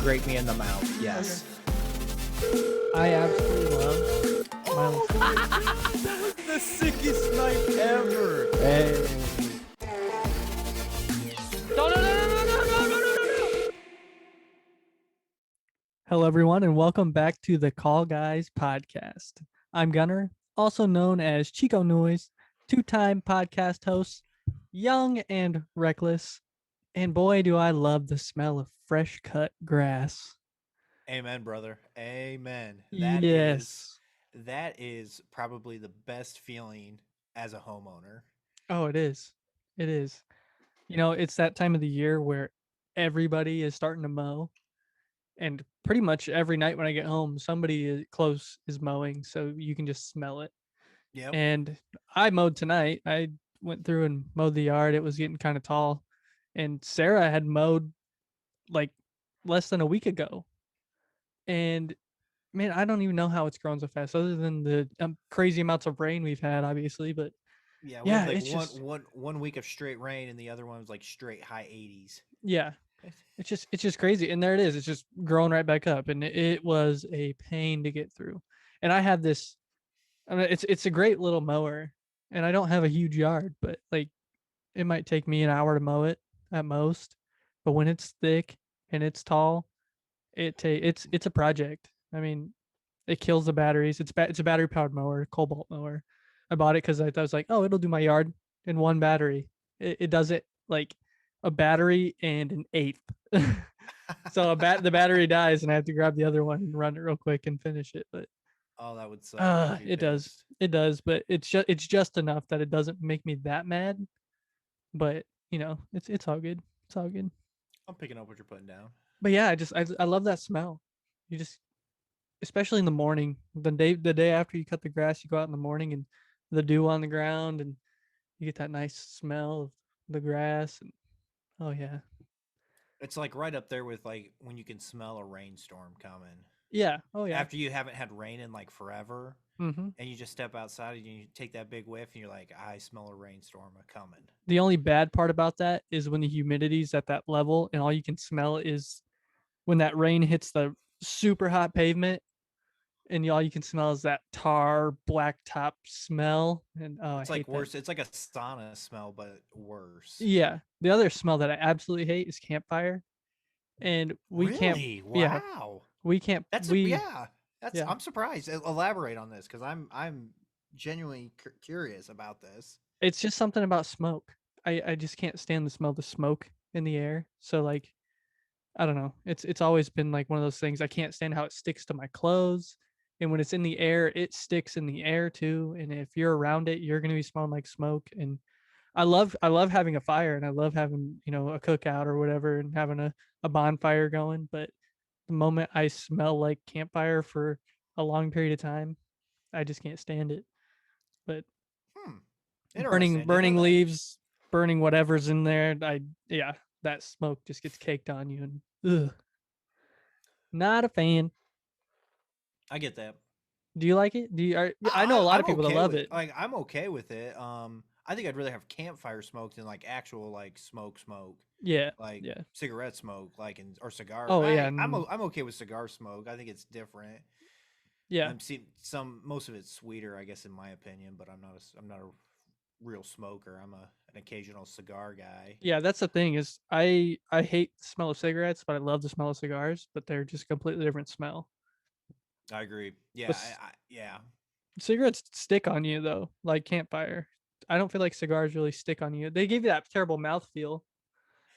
scrape me in the mouth. Yes. I absolutely love Miley Cyrus. That was the sickest snipe ever. Hey. No. Hello, everyone, and welcome back to the Call Guys podcast. I'm Gunner, also known as Chico Noise, two-time podcast host, young and reckless, and boy, do I love the smell of fresh cut grass. Amen, brother. Amen. Yes. That is probably the best feeling as a homeowner. Oh, it is. It is. You know, it's that time of the year where everybody is starting to mow. And pretty much every night when I get home, somebody close is mowing, so you can just smell it. Yep. And I mowed tonight. I went through and mowed the yard. It was getting kind of tall. And Sarah had mowed like less than a week ago. And man, I don't even know how it's grown so fast, other than the crazy amounts of rain we've had, obviously. But Yeah, we yeah, had like it's just one week of straight rain, and the other one was like straight high 80s. yeah, it's just crazy. And there it is. It's just growing right back up, and it was a pain to get through. And I have this. I mean, it's a great little mower, and I don't have a huge yard, but like it might take me an hour to mow it at most. But when it's thick and it's tall, it's a project. I mean, it kills the batteries. It's a battery powered mower, Cobalt mower. I bought it because I was like, oh, it'll do my yard in one battery. It does it like a battery and an eighth. So the battery dies, and I have to grab the other one and run it real quick and finish it. But Oh, that would suck. I'd be it does. pissed. It does, but it's just enough that it doesn't make me that mad. But you know, it's all good. It's all good. I'm picking up what you're putting down. But yeah, I love that smell. You just, especially in the morning, the day after you cut the grass, you go out in the morning and the dew on the ground, and you get that nice smell of the grass. And oh yeah, It's like right up there with like when you can smell a rainstorm coming. yeah, oh yeah. After you haven't had rain in like forever, Mm-hmm. and you just step outside and you take that big whiff, and you're like, I smell a rainstorm coming. The only bad part about that is when the humidity's at that level, and all you can smell is when that rain hits the super hot pavement, and all you can smell is that tar blacktop smell. And oh, It's I like hate worse. that. It's like a sauna smell, but worse. Yeah, the other smell that I absolutely hate is campfire, and we can't. Really? Yeah, Wow. we can't. That's We yeah. That's yeah. I'm surprised. Elaborate on this because I'm genuinely curious about this. It's just something about smoke. I just can't stand the smell of the smoke in the air. So like I don't know. It's always been like one of those things. I can't stand how it sticks to my clothes. And when it's in the air, it sticks in the air too. And if you're around it, you're gonna be smelling like smoke. And I love having a fire, and I love having, you know, a cookout or whatever, and having a bonfire going. But the moment I smell like campfire for a long period of time, I just can't stand it. But Hmm. burning Interesting. Didn't know that. leaves, burning whatever's in there, yeah, that smoke just gets caked on you, and ugh, not a fan. I get that. Do you like it? I know a lot I'm of people that okay love with, it. like I'm okay with it. I think I'd rather have campfire smoke than like actual like smoke, Yeah, like yeah. cigarette smoke, like or cigar. Oh yeah, I'm okay with cigar smoke. I think it's different. yeah, I'm seeing most of it's sweeter, I guess, in my opinion. But I'm not a real smoker. I'm an occasional cigar guy. yeah. That's the thing is I hate the smell of cigarettes, but I love the smell of cigars. But they're just completely different smell. I agree. Yeah, But yeah. cigarettes stick on you though, like campfire. I don't feel like cigars really stick on you. They give you that terrible mouthfeel,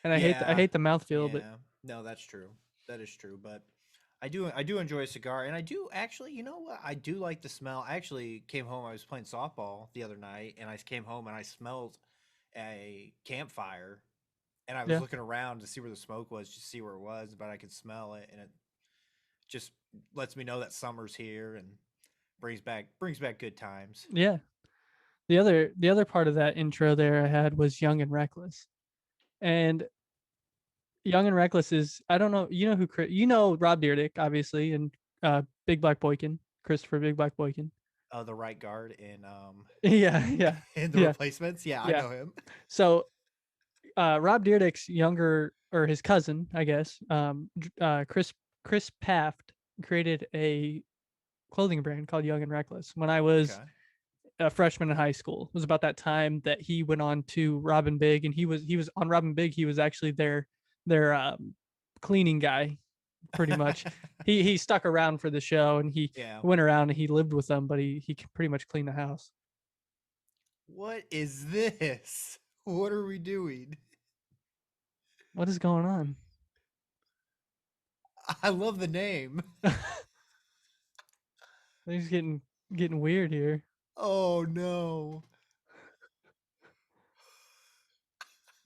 and I Yeah, hate the mouthfeel. But yeah. No, that's true. That is true. But I do enjoy a cigar, and I do actually. You know what? I do like the smell. I actually came home. I was playing softball the other night, and I came home and I smelled a campfire, and I was yeah, looking around to see where the smoke was, just see where it was, but I could smell it, and it just lets me know that summer's here and brings back good times. yeah. The other part of that intro there I had was Young and Reckless. And Young and Reckless is, I don't know, you know who you know Rob Dyrdek, obviously, and Big Black Boykin, Christopher Big Black Boykin. The right guard in Yeah, yeah, in the yeah, replacements. Yeah, I yeah. know him. So Rob Dyrdek's younger, or his cousin, I guess, Chris Paft created a clothing brand called Young and Reckless when I was Okay. a freshman in high school. It was about that time that he went on to Robin Big, and he was on Robin Big. He was actually their cleaning guy, pretty much. He stuck around for the show, and he Yeah. went around and he lived with them, but he pretty much cleaned the house. What is this? What are we doing? What is going on? I love the name. Things getting weird here. Oh no.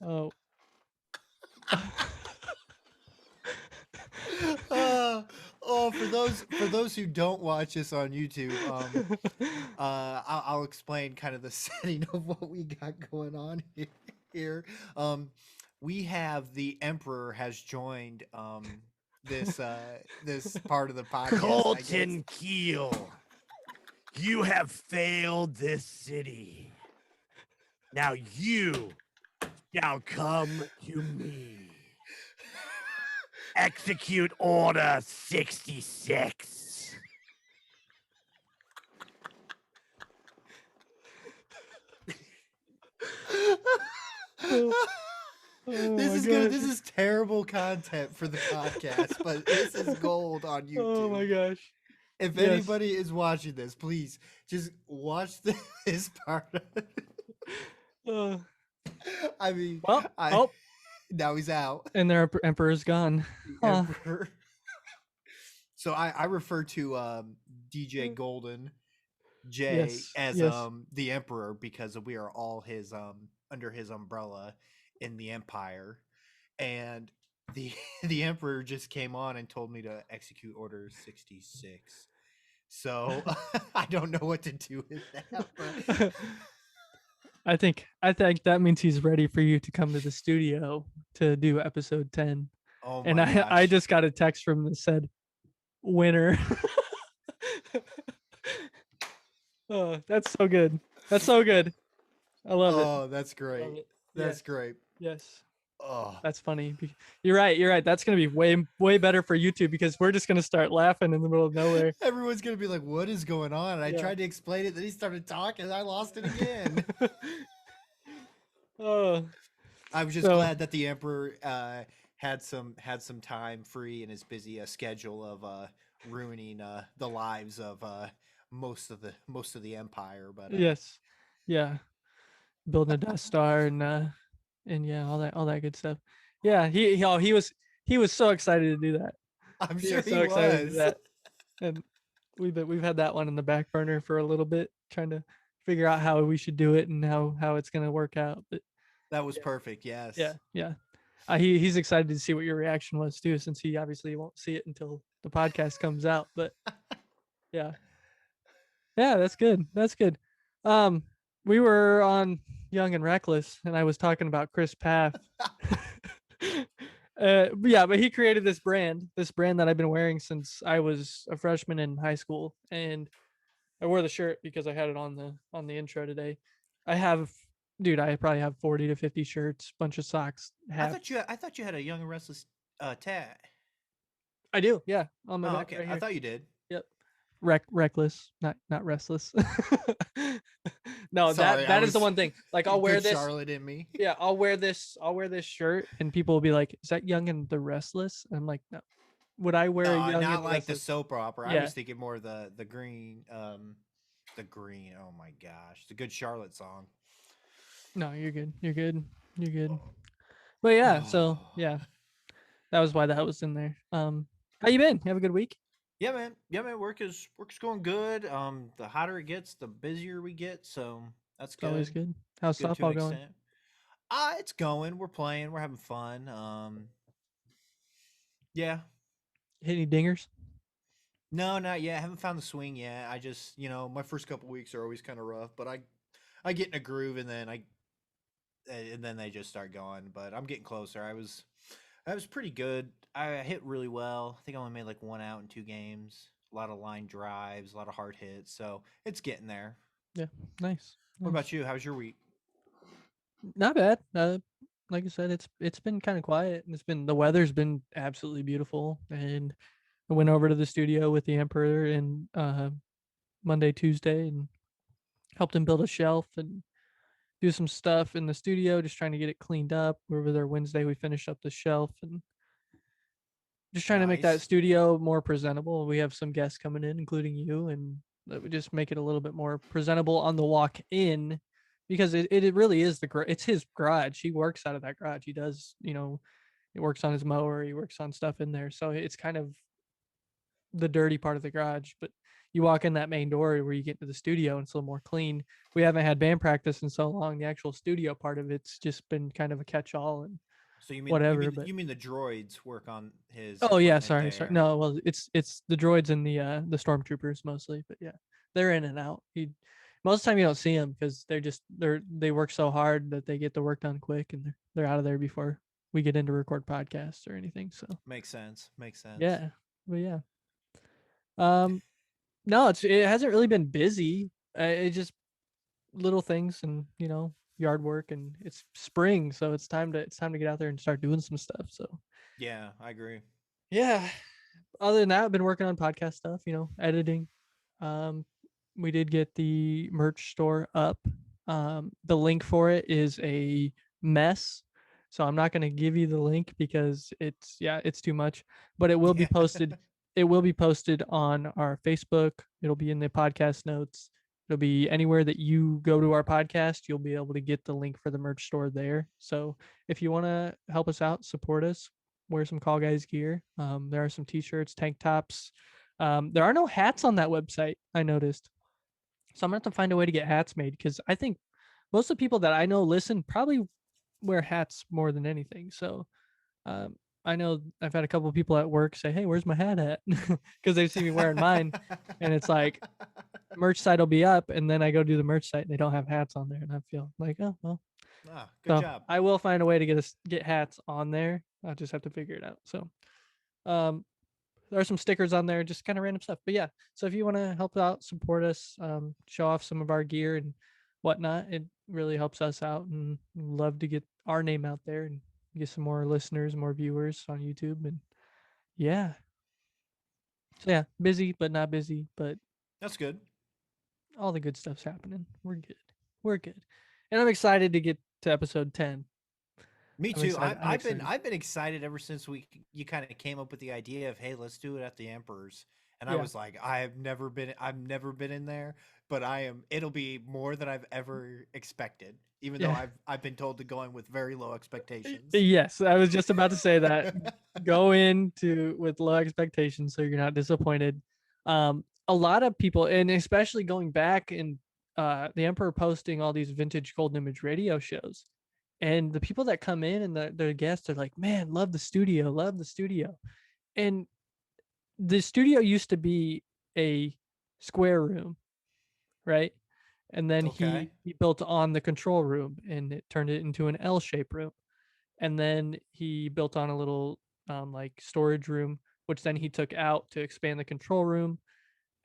Oh. uh, oh, for those who don't watch this on YouTube, I'll explain kind of the setting of what we got going on here. We have the Emperor has joined this part of the podcast. I guess. Colton Keel, you have failed this city. Now you shall come to me. Execute Order 66. This is terrible content for the podcast, but this is gold on YouTube. Oh my gosh. If Yes. anybody is watching this, please just watch this part of it. Uh, I mean, well, oh, now he's out. and their emperor's gone. The Huh. Emperor. So I refer to DJ Golden J Yes, as yes. the Emperor because we are all his under his umbrella in the Empire, and the the Emperor just came on and told me to execute Order 66. So I don't know what to do with that. But... I think that means he's ready for you to come to the studio to do episode 10. Oh my And gosh. I just got a text from him that said winner. Oh, that's so good. That's so good. I love it. Oh, that's great. Love it. That's Yes. great. Yes. Oh, That's funny. You're right. You're right. That's gonna be way better for YouTube because we're just gonna start laughing in the middle of nowhere. everyone's gonna be like, "What is going on?" And I Yeah. tried to explain it, then he started talking, and I lost it again. Oh, I was just So- glad that the Emperor had some time free in his busy schedule of ruining the lives of most of the Empire. But yes, yeah. Building a Death Star and yeah, all that good stuff. Yeah, he was so excited to do that. I'm He sure was he so excited to do was. that. And we've had that one in the back burner for a little bit, trying to figure out how we should do it and how it's gonna work out. But That was perfect. Yes. yeah. He's excited to see what your reaction was too, since he obviously won't see it until the podcast comes out. But yeah, that's good. That's good. We were on Young and Reckless, and I was talking about Chris Paff. But he created this brand that I've been wearing since I was a freshman in high school, and I wore the shirt because I had it on the intro today. I probably have 40 to 50 shirts, bunch of socks, hats. I thought you had a Young and Restless tat. I do, yeah, on my Oh, back okay. right I here. thought you did. Yep. Reckless, not restless. No, Sorry, that I is the was- one thing. Like I'll wear Good this. Charlotte in me. Yeah, I'll wear this shirt, and people will be like, "Is that Young and the Restless?" And I'm like, "No." Would I wear a Young Not and the like the Restless? soap opera. I Yeah. was thinking more the green, the green. Oh my gosh, the Good Charlotte song. No, you're good. You're good. You're good. But yeah, so yeah, that was why that was in there. How you been? You have a good week? Yeah, man. Yeah, man. Work's going good. The hotter it gets, the busier we get. So that's It's good. always good. How's Good to an softball going? extent. It's going. We're playing. We're having fun. Yeah. Hit any dingers? No, not yet. I haven't found the swing yet. I just, my first couple weeks are always kind of rough, but I get in a groove and then they just start going. But I'm getting closer. I was pretty good. I hit really well. I think I only made like 1 out in 2 games. A lot of line drives, a lot of hard hits. So it's getting there. Yeah, nice. What about you? How's your week? Not bad. like I said, it's been kind of quiet, and the weather's been absolutely beautiful. And I went over to the studio with the Emperor and Monday, Tuesday, and helped him build a shelf and do some stuff in the studio, just trying to get it cleaned up. We were over there Wednesday. We finished up the shelf and just trying to make that Nice. studio more presentable. We have some guests coming in, including you, and that would just make it a little bit more presentable on the walk in, because it really is it's his garage. He works out of that garage. He does, he works on his mower. He works on stuff in there. So it's kind of the dirty part of the garage. But you walk in that main door where you get to the studio and it's a little more clean. We haven't had band practice in so long. The actual studio part of it's just been kind of a catch-all and So you mean whatever. But you mean the droids work on his oh yeah, equipment sorry. there? No, well, it's the droids and the stormtroopers mostly, but yeah, they're in and out. Most of the time you don't see them because they work so hard that they get the work done quick, and they're out of there before we get into record podcasts or anything. So Makes sense. Makes sense. yeah, but yeah, um, no, it hasn't really been busy. It just little things and yard work, and it's spring, so it's time to get out there and start doing some stuff. So Yeah, I agree. yeah, other than that, I've been working on podcast stuff, editing. Um, we did get the merch store up. The link for it is a mess. So I'm not going to give you the link because it's too much, but it will be Yeah. posted. It will be posted on our Facebook. It'll be in the podcast notes. It'll be anywhere that you go to our podcast. You'll be able to get the link for the merch store there. So if you want to help us out, support us, wear some Call Guys gear. There are some t-shirts, tank tops. There are no hats on that website, I noticed. So I'm gonna have to find a way to get hats made, because I think most of the people that I know listen probably wear hats more than anything. So I know I've had a couple of people at work say, "Hey, where's my hat at?" Because they've seen me wearing mine, and it's like merch site will be up, and then I go do the merch site and they don't have hats on there, and I feel like, oh well. Ah, good So job. I will find a way to get hats on there. I'll just have to figure it out. So um, there are some stickers on there, just kind of random stuff. But yeah, so if you want to help out, support us, show off some of our gear and whatnot, it really helps us out, and love to get our name out there and get some more listeners, more viewers on YouTube. And yeah, so yeah, busy but not busy, but That's good. all the good stuff's happening. We're good. We're good. And I'm excited to get to episode 10. Me I'm too. excited. I'm excited. I've been excited ever since you kind of came up with the idea of, hey, let's do it at the Emperor's, and I Yeah. was like, I've never been in there, but I am. It'll be more than I've ever expected, even though Yeah. I've been told to go in with very low expectations. Yes, I was just about to say that. Go into with low expectations so you're not disappointed. A lot of people, and especially going back and the Emperor posting all these vintage Golden Image radio shows, and the people that come in and the guests are like, "Man, love the studio, love the studio." And the studio used to be a square room, right? And then Okay. he built on the control room and it turned it into an L-shaped room. And then he built on a little like storage room, which then he took out to expand the control room.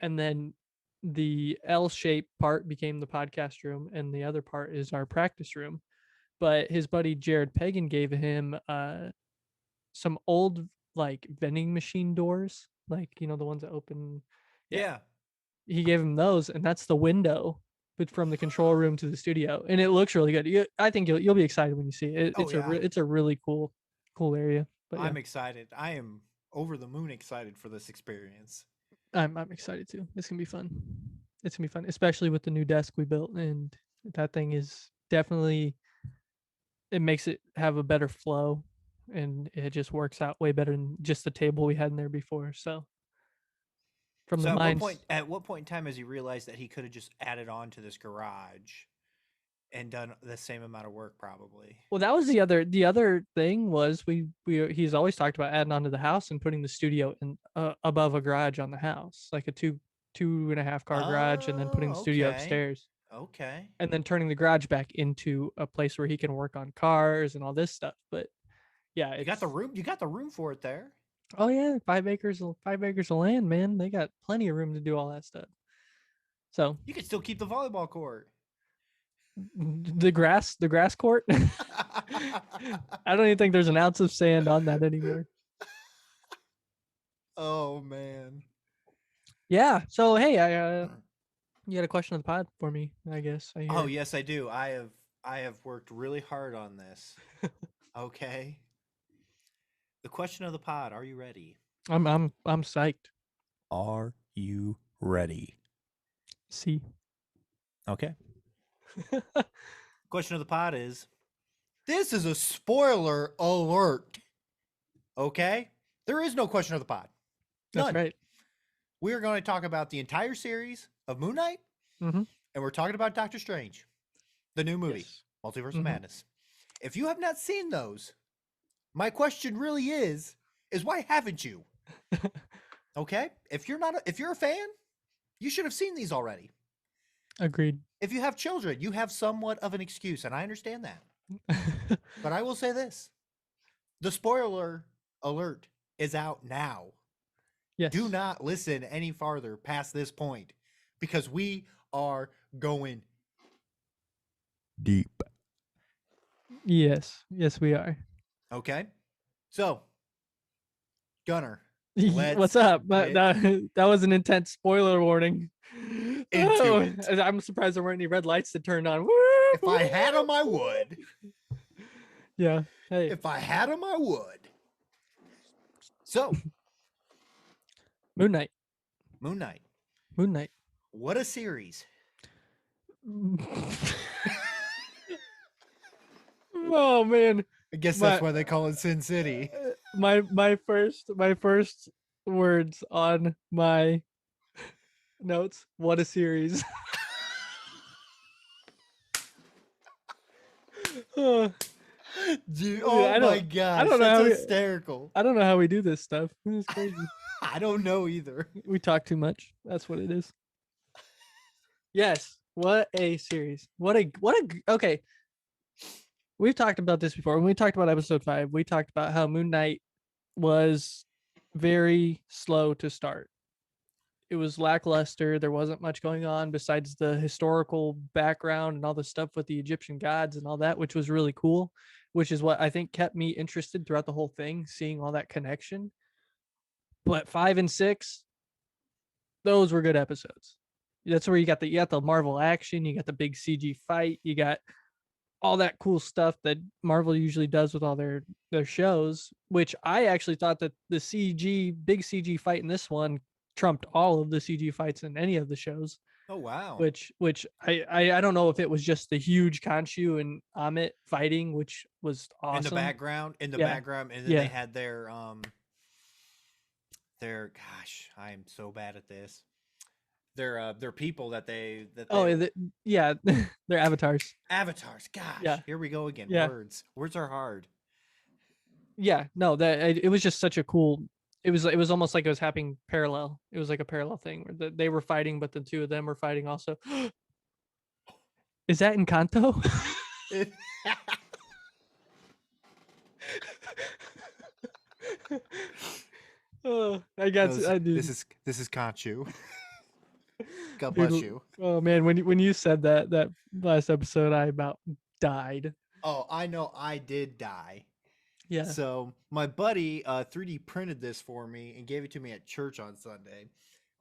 And then the L-shaped part became the podcast room, and the other part is our practice room. But his buddy Jared Pagan gave him some old like vending machine doors, like the ones that open. Yeah, Yeah. he gave him those, and that's the window but from the control room to the studio, and it looks really good. I think you'll be excited when you see it. Oh yeah. It's a really cool area. But yeah, I'm excited. I am over the moon excited for this experience. I'm excited too. It's gonna be fun. It's gonna be fun, especially with the new desk we built, and that thing is definitely, it makes it have a better flow, and it just works out way better than just the table we had in there before. So from the So minds. at what point in time has he realized that he could have just added on to this garage and done the same amount of work probably? Well, that was the other thing was he's always talked about adding on to the house and putting the studio in above a garage on the house, like a two and a half car garage, and then putting the Oh, studio okay. upstairs, Okay. and then turning the garage back into a place where he can work on cars and all this stuff. But yeah, You got the room. You got the room for it there. oh yeah, 5 acres of land, man. They got plenty of room to do all that stuff. So You can still keep the volleyball court. The grass court. I don't even think there's an ounce of sand on that anymore. Oh man. Yeah. So hey, you had a question of the pod for me, I guess. I Oh hear. yes, I do. I have worked really hard on this. Okay. The question of the pod. Are you ready? I'm psyched. Are you ready? See. Okay. Question of the pod is: this is a spoiler alert. Okay. There is no question of the pod. That's None. right. We are going to talk about the entire series of Moon Knight, Mm-hmm. and we're talking about Doctor Strange, the new movie, Yes. Multiverse Mhm. of Madness. If you have not seen those, my question really is why haven't you? Okay? If you're a fan, you should have seen these already. Agreed. If you have children, you have somewhat of an excuse, and I understand that. But I will say this. The spoiler alert is out now. Yes. Do not listen any farther past this point because we are going Deep. Yes. Yes, we are. okay. So, Gunner, What's up? That was an intense spoiler warning. Into it. I'm surprised there weren't any red lights that turned on. if I had them, I would. Yeah. Hey. If I had them, I would. So, Moon Knight. Moon Knight. Moon Knight. What a series. Oh man. I guess that's My- why they call it Sin City. My first words on my notes. What a series. Oh, Dude, I oh don't- my gosh. don't know That's how we- hysterical. I don't know how we do this stuff. It's crazy. I don't know either. We talk too much. That's what it is. Yes. What a series. Okay. We've talked about this before. When we talked about episode 5, we talked about how Moon Knight was very slow to start. It was lackluster. There wasn't much going on besides the historical background and all the stuff with the Egyptian gods and all that, which was really cool, which is what I think kept me interested throughout the whole thing, seeing all that connection. But 5 and 6, those were good episodes. That's where you got the Marvel action, you got the big CG fight, you got all that cool stuff that Marvel usually does with all their shows, which I actually thought that the big CG fight in this one trumped all of the CG fights in any of the shows. Oh wow. Which I don't know if it was just the huge Khonshu and Amit fighting, which was awesome. In the background, and then Yeah. they had their gosh, I am so bad at this. Their people that they yeah, they're avatars. avatars. Gosh, Yeah. here we go again. Yeah. Words are hard. Yeah, no, it was just such a cool. It was almost like it was happening parallel. It was like a parallel thing where they were fighting, but the two of them were fighting also. Is that Encanto? Oh, I got. I do. This is Conchu. God bless you. Oh man, when you said that last episode, I about died. Oh, I know. I did die. Yeah. So my buddy 3D printed this for me and gave it to me at church on Sunday,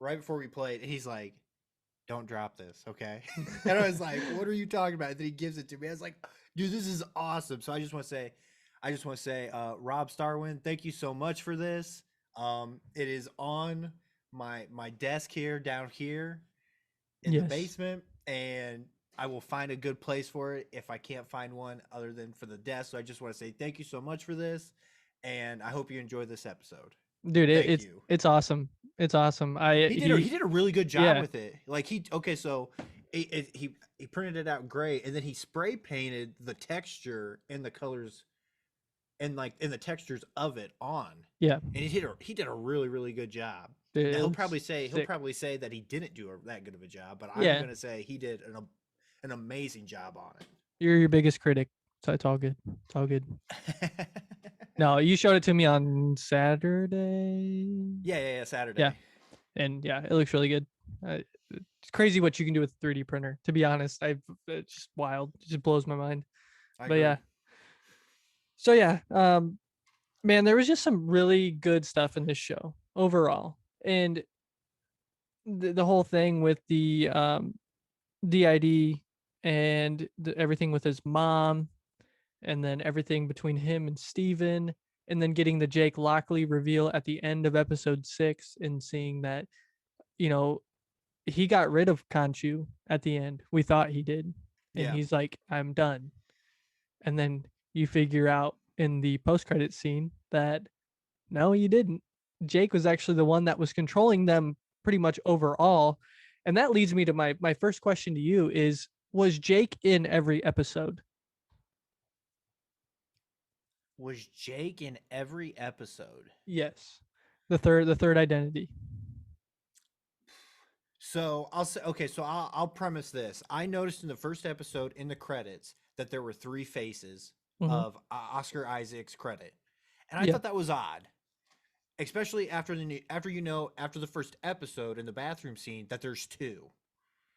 right before we played. And he's like, "Don't drop this, okay?" And I was like, "What are you talking about?" And then he gives it to me. I was like, "Dude, this is awesome." So I just want to say, Rob Starwin, thank you so much for this. It is on my desk here down here in the Yes. basement, and I will find a good place for it if I can't find one other than for the desk. So I just want to say thank you so much for this, and I hope you enjoy this episode. Dude, Thank you. it's awesome. It's awesome. He did a really good job yeah. with it. Like he printed it out gray, and then he spray painted the texture and the colors and in the textures of it on. Yeah. And he did a really, really good job. Dude, Now, he'll it's probably say sick. that he didn't do that good of a job, but I'm Yeah. gonna say he did an amazing job on You're your biggest critic, so it's all good. It's all good. it. No, you showed it to me on Saturday. Yeah, Saturday. Yeah. And yeah, it looks really good. it's crazy what you can do with a 3D printer. To be honest, it's just wild. It just blows my mind. I But agree. yeah. So yeah, man, there was just some really good stuff in this show overall, and the whole thing with the DID and everything with his mom, and then everything between him and Steven, and then getting the Jake Lockley reveal at the end of episode 6 and seeing that, you know, he got rid of Kanchu at the end. We thought he did. And Yeah. he's like, I'm done. And then you figure out in the post credit scene that no, you didn't. Jake was actually the one that was controlling them pretty much overall. And that leads me to my first question to you is, was Jake in every episode? Was Jake in every episode? Yes. The third identity. So I'll say, okay, so I'll premise this. I noticed in the first episode in the credits that there were 3 faces Mhm. of Oscar Isaac's credit, and I Yeah. thought that was odd, especially after the first episode in the bathroom scene that there's 2.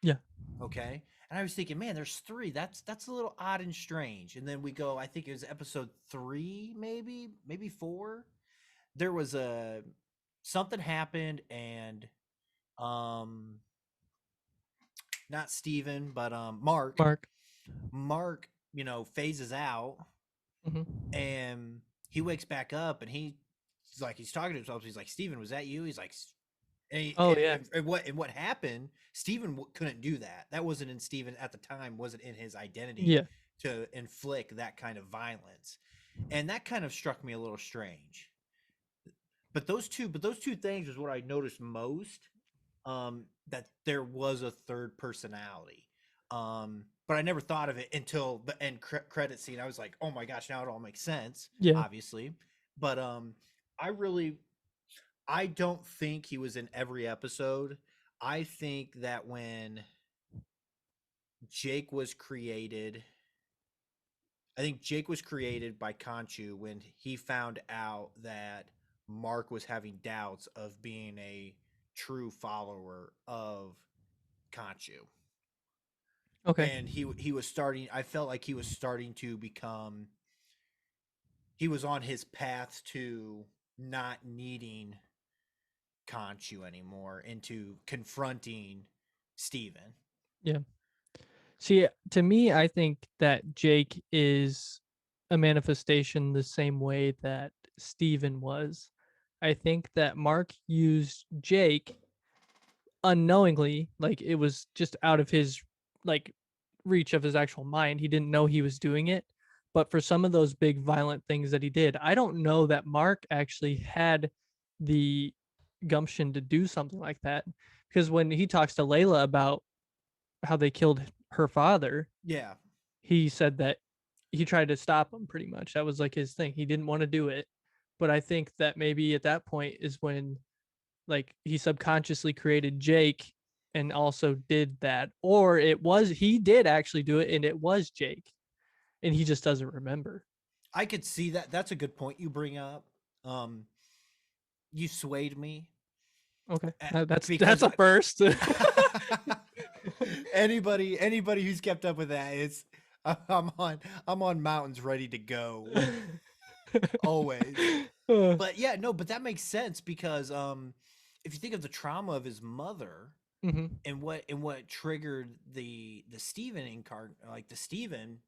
Yeah. Okay, and I was thinking, man, there's 3. That's a little odd and strange. And then we go, I think it was episode 3, maybe 4. There was a something happened, and um not Steven, but Mark. Mark. Mark, phases out, Mhm. and he wakes back up, and he's talking to himself. He's like, "Steven, was that you?" He's like, Oh, yeah. and what happened? Steven couldn't do that. That wasn't in Steven at the time. Wasn't in his identity Yeah. to inflict that kind of violence, and that kind of struck me a little strange. But those two things is what I noticed most. That there was a third personality. But I never thought of it until the end credit scene. I was like, oh my gosh, now it all makes sense, Yeah. obviously. But I don't think he was in every episode. I think that when Jake was created, I think Jake was created by Conchu when he found out that Mark was having doubts of being a true follower of Conchu. Okay. And he was starting, I felt like he was starting to become, he was on his path to not needing Conchu anymore, into confronting Steven. Yeah. See, to me, I think that Jake is a manifestation the same way that Steven was. I think that Mark used Jake unknowingly, like it was just out of his like reach of his actual mind. He didn't know he was doing it. But for some of those big violent things that he did, I don't know that Mark actually had the gumption to do something like that. Because when he talks to Layla about how they killed her father, Yeah. he said that he tried to stop him pretty much. That was like his thing. He didn't want to do it. But I think that maybe at that point is when like he subconsciously created Jake and also did that. Or he did actually do it and it was Jake and he just doesn't remember. I could see that. That's a good point you bring up. You swayed me. Okay. Because That's a first. anybody who's kept up with that is I'm on mountains ready to go always. But yeah, no, but that makes sense because if you think of the trauma of his mother Mhm. and what triggered the Steven the Steven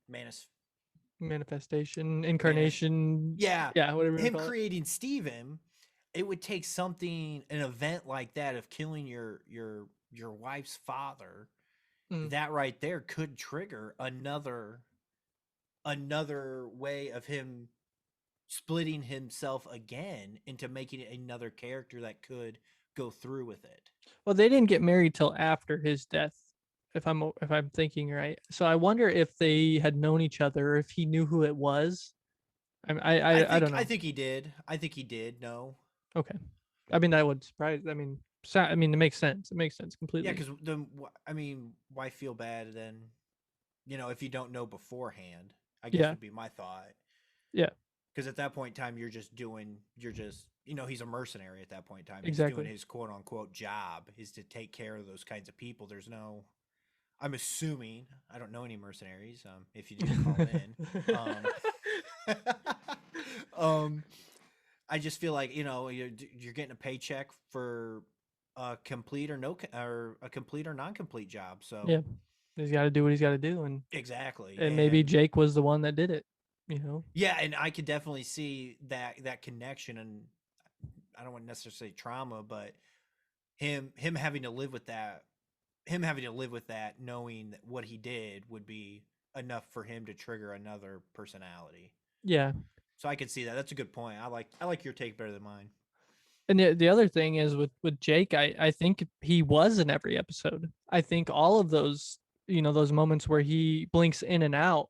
Manifestation, incarnation. yeah, Whatever you him call it. creating Steven, it would take an event like that of killing your wife's father. Mm. That right there could trigger another way of him splitting himself again into making it another character that could go through with it. Well, they didn't get married till after his death, if I'm thinking right. So I wonder if they had known each other, or if he knew who it was. I don't know. I think he did. I think he did. No. Okay. I mean, that would surprise. I mean, it makes sense. It makes sense completely. Yeah, because why feel bad then? If you don't know beforehand, I guess would be my thought. Yeah. Because at that point in time, you're just, he's a mercenary at that point in time. He's doing Exactly. his quote unquote job is to take care of those kinds of people. There's no, I'm assuming, I don't know any mercenaries. If you do call in, um, I just feel like, you're getting a paycheck for a complete or or a complete or non-complete job. So Yeah, he's got to do what he's got to do, exactly. and maybe Jake was the one that did it. Yeah, and I could definitely see that connection, and I don't want to necessarily say trauma, but him having to live with that, knowing that what he did would be enough for him to trigger another personality. Yeah. So I could see that. That's a good point. I like your take better than mine. And the other thing is with Jake, I think he was in every episode. I think all of those, those moments where he blinks in and out,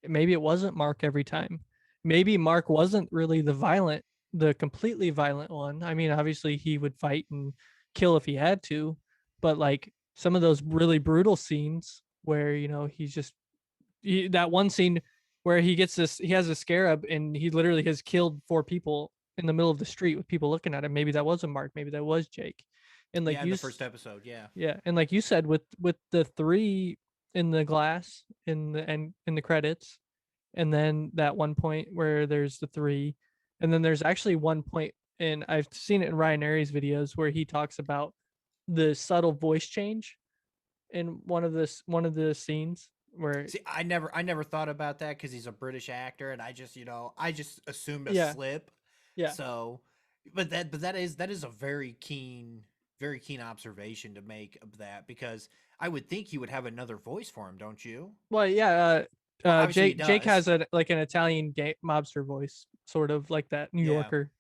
maybe it wasn't Mark every time. Maybe Mark wasn't really the completely violent one. I mean, obviously he would fight and kill if he had to, but like some of those really brutal scenes where, he's just that one scene where he has a scarab and he literally has killed 4 people in the middle of the street with people looking at him. Maybe that wasn't Mark, maybe that was Jake. And like in the first episode, yeah, and like you said, with the 3 in the glass in the credits, and then that one point where there's the 3, and then there's actually one point, and I've seen it in Ryan Airy's videos where he talks about the subtle voice change in one of the scenes where see, I never thought about that because he's a British actor, and I just assumed a yeah slip. yeah So, but that is a very keen observation to make of that, because I would think you would have another voice for him, don't you? well yeah Well, obviously he Jake does. has like an Italian mobster voice, sort of like that New Yeah. Yorker,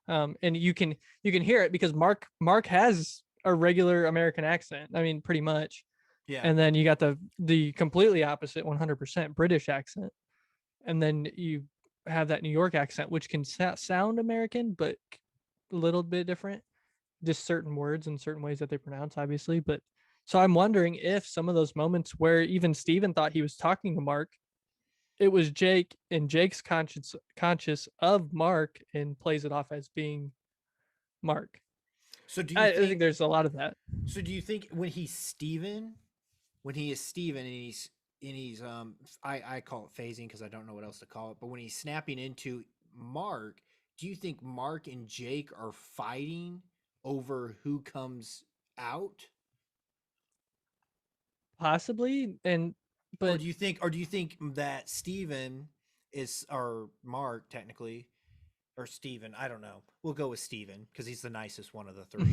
and you can hear it because Mark has a regular American accent. I mean, pretty much. Yeah. And then you got the completely opposite 100% British accent, and then you have that New York accent, which can sound American but a little bit different, just certain words and certain ways that they pronounce, obviously. But so I'm wondering if some of those moments where even Steven thought he was talking to Mark, it was Jake, and Jake's conscious of Mark and plays it off as being Mark. So do you I think, think there's a lot of that. So do you think when he is Steven, and he's I call it phasing because I don't know what else to call it, but when he's snapping into Mark, do you think Mark and Jake are fighting over who comes out? Possibly, Or but do you think that Steven is, or Mark technically, or Steven, I don't know. We'll go with Steven because he's the nicest one of the 3.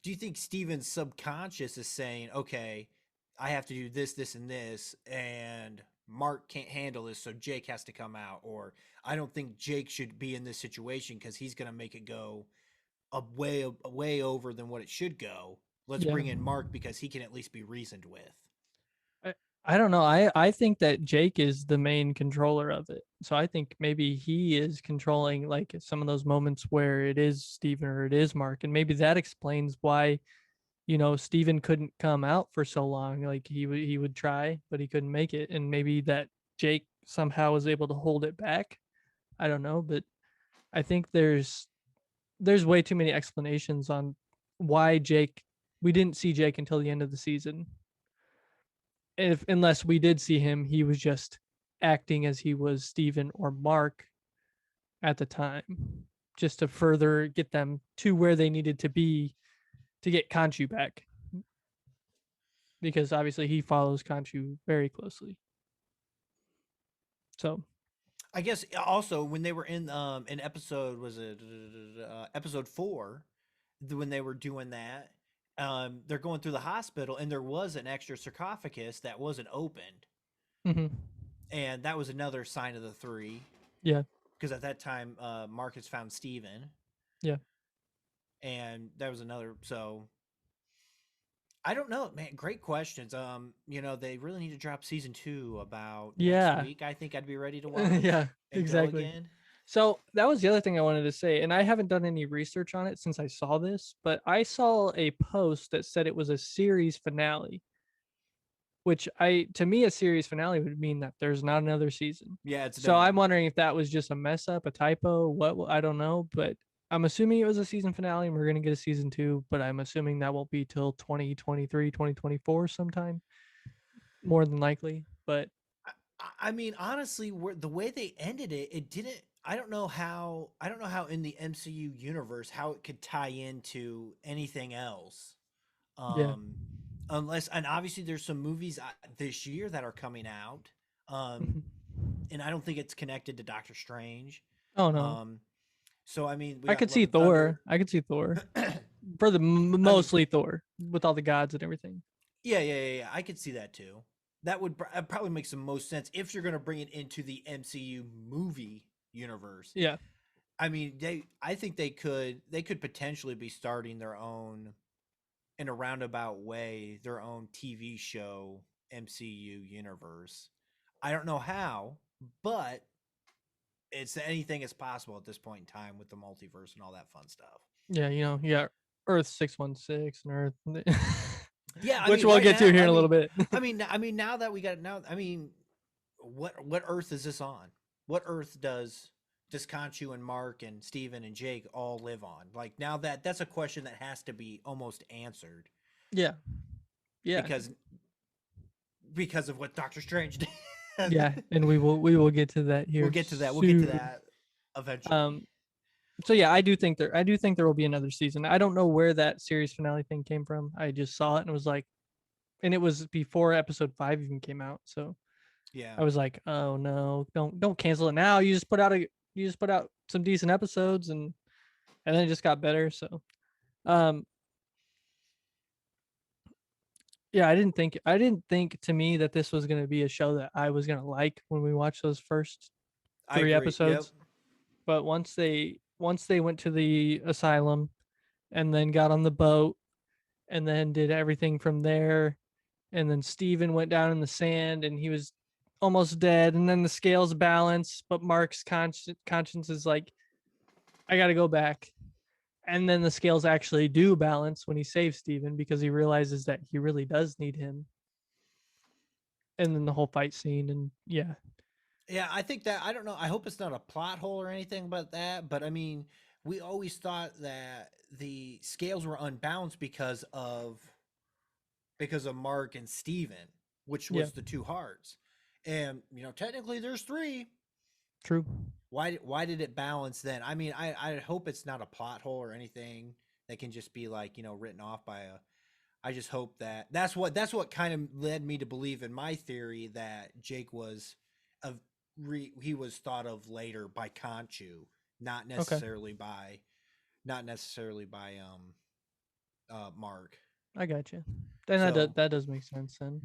Do you think Steven's subconscious is saying, okay, I have to do this, this, and this, and Mark can't handle this, so Jake has to come out? Or I don't think Jake should be in this situation because he's going to make it go way over than what it should go. Let's yeah. bring in Mark because he can at least be reasoned with. I don't know. I think that Jake is the main controller of it. So I think maybe he is controlling like some of those moments where it is Steven or it is Mark. And maybe that explains why, Steven couldn't come out for so long. Like he would try, but he couldn't make it. And maybe that Jake somehow was able to hold it back. I don't know, but I think there's way too many explanations on why we didn't see Jake until the end of the season. Unless we did see him, he was just acting as he was Steven or Mark at the time, just to further get them to where they needed to be to get Khonshu back, because obviously he follows Khonshu very closely. So I guess also when they were in episode, was it episode 4, when they were doing that, they're going through the hospital and there was an extra sarcophagus that wasn't opened. mm-hmm. And that was another sign of the 3. Yeah. Because at that time, Marcus found Steven. Yeah. And that was another. So I don't know, man. Great questions. They really need to drop season 2 about next week. I think I'd be ready to watch. Yeah, exactly. Again. So that was the other thing I wanted to say, and I haven't done any research on it since I saw this, but I saw a post that said it was a series finale. which to me a series finale would mean that there's not another season. Yeah, it's So done. I'm wondering if that was just a mess up, a typo, what, I don't know, but I'm assuming it was a season finale and we're going to get a season 2, but I'm assuming that won't be till 2023, 2024 sometime, more than likely. But I mean, honestly, the way they ended it, it didn't. I don't know how. I don't know how in the MCU universe how it could tie into anything else. yeah. Um, unless, and obviously there's some movies this year that are coming out. Um, Mhm. and I don't think it's connected to Doctor Strange. Oh no. Um, so I mean, we I got could see Love and Thunder. Thor. I could see Thor. For the I mean, mostly Thor with all the gods and everything. yeah. I could see that too. That would probably make the most sense if you're going to bring it into the MCU movie universe. Yeah. I mean, I think they could potentially be starting their own, in a roundabout way, their own TV show MCU universe. I don't know how, but it's anything is possible at this point in time with the multiverse and all that fun stuff. Yeah, yeah, Earth 616 and Earth Yeah, I which mean, we'll right get to now, here in a little bit. I mean, now that we got now, I mean, what Earth is this on? What Earth does Conchu and Mark and Steven and Jake all live on? Like now that's a question that has to be almost answered Yeah. Yeah. because of what Doctor Strange did. Yeah, and we will get to that here. We'll get to that. We'll get to soon. that eventually. So yeah, I do think there will be another season. I don't know where that series finale thing came from. I just saw it and was like, and it was before episode 5 even came out. So Yeah. I was like, oh no, don't cancel it now. You just put out some decent episodes and then it just got better. So um yeah, I didn't think to me that this was gonna be a show that I was gonna like when we watched those first I 3 agree. Yep. episodes. But once they went to the asylum and then got on the boat and then did everything from there, and then Steven went down in the sand and he was almost dead, and then the scales balance, but Mark's conscience is like, I gotta go back. And then the scales actually do balance when he saves Steven because he realizes that he really does need him. And then the whole fight scene, and yeah. Yeah, I think that I don't know. I hope it's not a plot hole or anything about that. But I mean, we always thought that the scales were unbalanced because of Mark and Steven, which Yeah, was the two hearts. And technically there's three. true. Why did it balance then? I mean, I hope it's not a plot hole or anything that can just be like, written off by a. I just hope that's what kind of led me to believe in my theory that Jake was a he was thought of later by Conchu, not Okay, necessarily by Mark. I got you. Then So that does make sense then.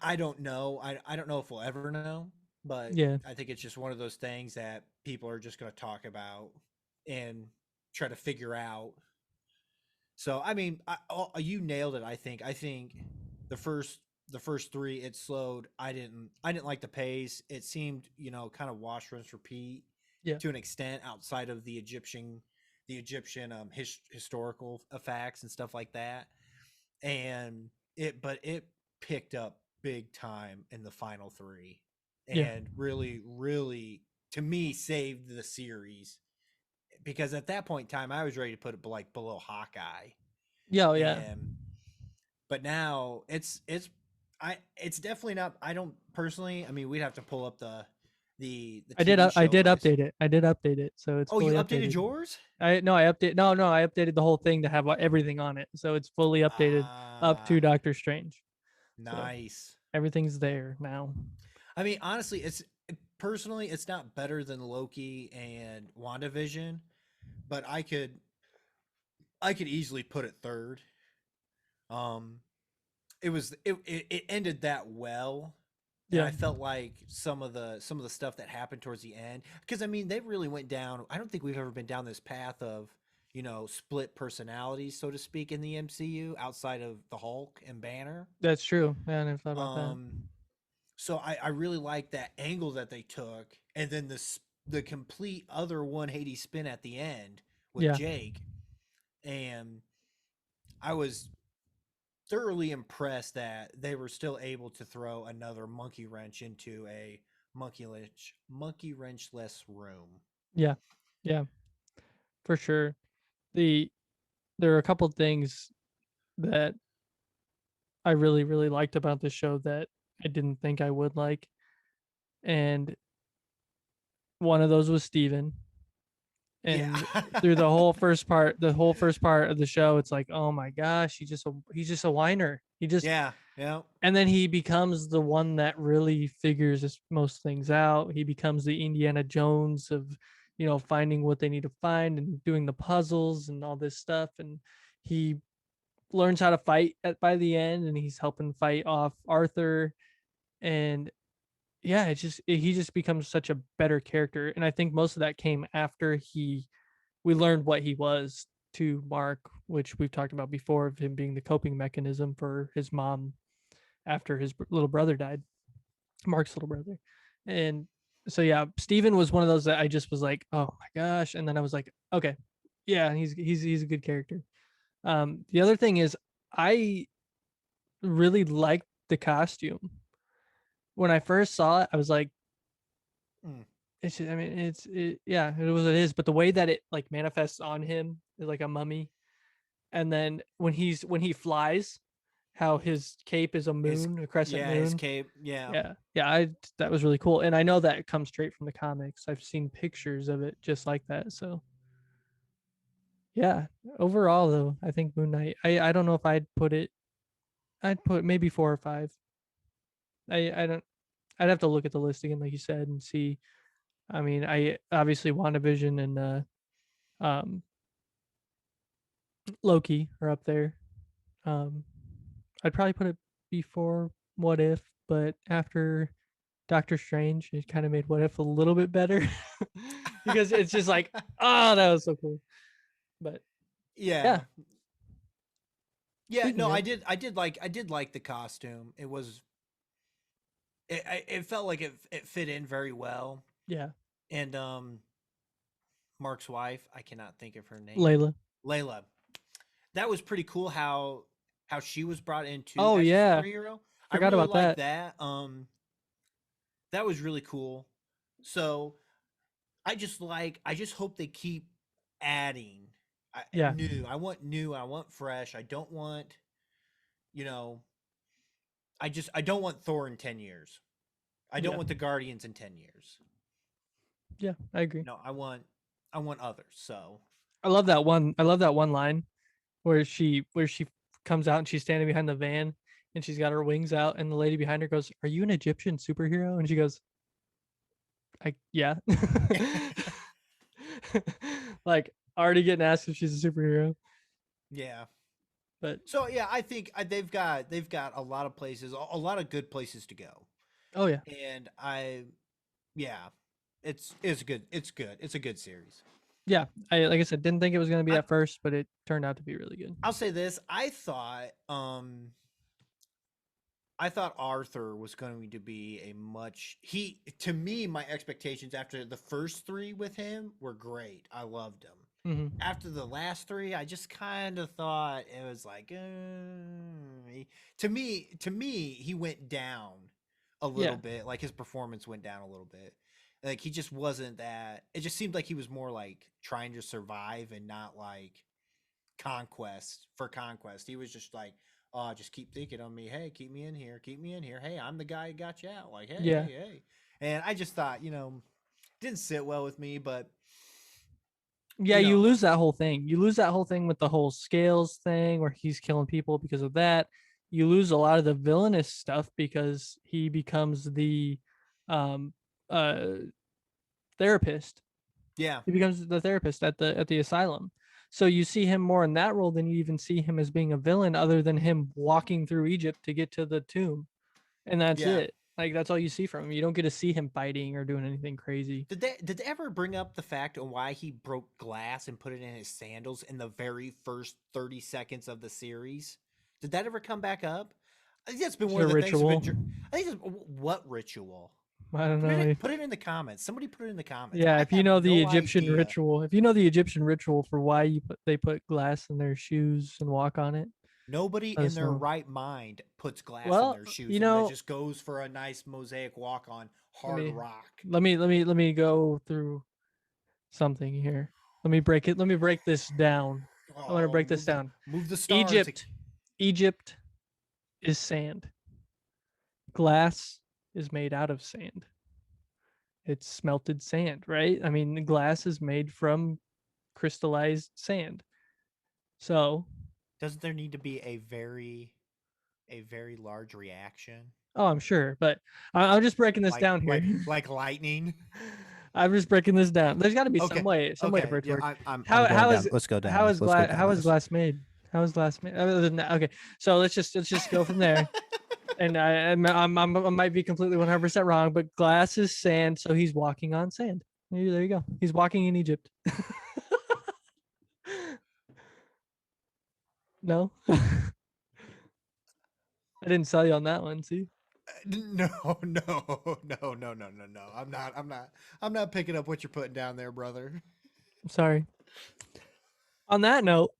I don't know. I don't know if we'll ever know, but Yeah, I think it's just one of those things that people are just going to talk about and try to figure out. So I mean, you nailed it. I think the first three it slowed. I didn't like the pace. It seemed kind of wash rinse repeat yeah, to an extent outside of the Egyptian historical facts and stuff like that. And it picked up big time in the final three, yeah, and really to me saved the series because at that point in time I was ready to put it like below Hawkeye. yeah. Oh yeah. And but now it's definitely not. I don't personally. I mean, we'd have to pull up the I did. TV I show did list. update it. I did update it, so it's Oh, you fully updated updated. yours? I no, I update. No, no, I updated the whole thing to have everything on it, so it's fully updated up Ah, to Doctor Strange. So nice. everything's there now. I mean, honestly, personally, it's not better than Loki and WandaVision, but I could easily put it third. Um, it ended that well, and Yeah, I felt like some of the stuff that happened towards the end, because I mean they really went down. I don't think we've ever been down this path of split personalities, so to speak, in the MCU outside of the Hulk and Banner. that's true. Yeah, I never thought about that. Um, so I really like that angle that they took, and then the complete other 180 spin at the end with Yeah, Jake, and I was thoroughly impressed that they were still able to throw another monkey wrench into a monkey wrenchless room. Yeah, yeah, for sure. There are a couple things that I really really liked about the show that I didn't think I would like, and one of those was Steven. Yeah. And through the whole first part of the show, it's like, oh my gosh, he's just a whiner. He just Yeah. Yeah. And then he becomes the one that really figures most things out. He becomes the Indiana Jones of, finding what they need to find and doing the puzzles and all this stuff. And he learns how to fight by the end, and he's helping fight off Arthur. And yeah, he just becomes such a better character. And I think most of that came after we learned what he was to Mark, which we've talked about before, of him being the coping mechanism for his mom after his little brother died, Mark's little brother. And so yeah, Steven was one of those that I just was like, oh my gosh. And then I was like, okay, yeah, he's a good character. The other thing is I really liked the costume. When I first saw it, I was like, it's just, I mean, yeah, it was what it is. But the way that it like manifests on him is like a mummy. And then when he flies, how his cape is a moon, a crescent moon. His cape. Yeah. That was really cool. And I know that it comes straight from the comics. I've seen pictures of it just like that. So yeah, overall though, I think Moon Knight, I don't know if I'd put maybe 4 or 5. I'd have to look at the list again, like you said, and see. I mean, I obviously WandaVision and Loki are up there. I'd probably put it before What If, but after Doctor Strange, it kind of made What If a little bit better because it's just like, oh, that was so cool. But yeah. Speaking No, of- I did like the costume. It felt like it fit in very well. yeah, And Mark's wife, I cannot think of her name. Layla. That was pretty cool how she was brought into Oh, as yeah. a superhero. Forgot I really about liked that. That was really cool. So I just hope they keep adding Yeah. new. I want fresh. I don't want, I don't want Thor in 10 years. I don't Yeah. want the Guardians in 10 years. Yeah, I agree. No, I want others. So I love that one line where she comes out and she's standing behind the van and she's got her wings out and the lady behind her goes, "Are you an Egyptian superhero?" And she goes, yeah. Like already getting asked if she's a superhero. yeah. But So yeah, I think they've got a lot of places, a lot of good places to go. oh yeah. And it's good. It's good. It's a good series. Yeah, like I said, didn't think it was going to be at first, but it turned out to be really good. I'll say this: I thought Arthur was going to be to me, my expectations after the first 3 with him were great. I loved him. Mm-hmm. After the last 3, I just kind of thought it was like, to me, he went down a little bit. Like his performance went down a little bit. Like he just wasn't that. It just seemed like he was more like trying to survive and not like conquest for conquest. He was just like, oh, just keep thinking on me. Hey, keep me in here. Keep me in here. Hey, I'm the guy who got you out. Like, hey, hey. And I just thought, didn't sit well with me, but yeah, you lose that whole thing. You lose that whole thing with the whole scales thing where he's killing people because of that. You lose a lot of the villainous stuff because he becomes the therapist. Yeah. He becomes the therapist at the asylum. So you see him more in that role than you even see him as being a villain, other than him walking through Egypt to get to the tomb. And that's it. Like that's all you see from him. You don't get to see him fighting or doing anything crazy. Did they ever bring up the fact on why he broke glass and put it in his sandals in the very first 30 seconds of the series? Did that ever come back up? I think that's been one of the ritual. things. I think what ritual? I don't know. Put it in the comments. Somebody put it in the comments. Yeah, if you know the Egyptian idea. ritual, if you know the Egyptian ritual for why they put glass in their shoes and walk on it, Nobody Let in us their know. right mind puts glass in Well, their shoes you and then know, just goes for a nice mosaic walk on let hard me rock. let me go through something here. Let me break it. Let me break this down. I want to Oh, break this down. move the stars. Egypt is sand. Glass is made out of sand. It's smelted sand, right? I mean, glass is made from crystallized sand. So, Doesn't there need to be a very large reaction? oh, I'm sure, but I'm just breaking this Like down here. like lightning? I'm just breaking this down. There's got to be Okay. some way for Okay. it to Yeah, work. I'm going down. Let's go down. Let's go down How is this. glass made? How is glass made? Other than that, okay. So let's just go from there. And I might be completely 100% wrong, but glass is sand, so he's walking on sand. There you go. He's walking in Egypt. No, I didn't sell you on that one. See, No, no. I'm not picking up what you're putting down there, brother. I'm sorry. On that note,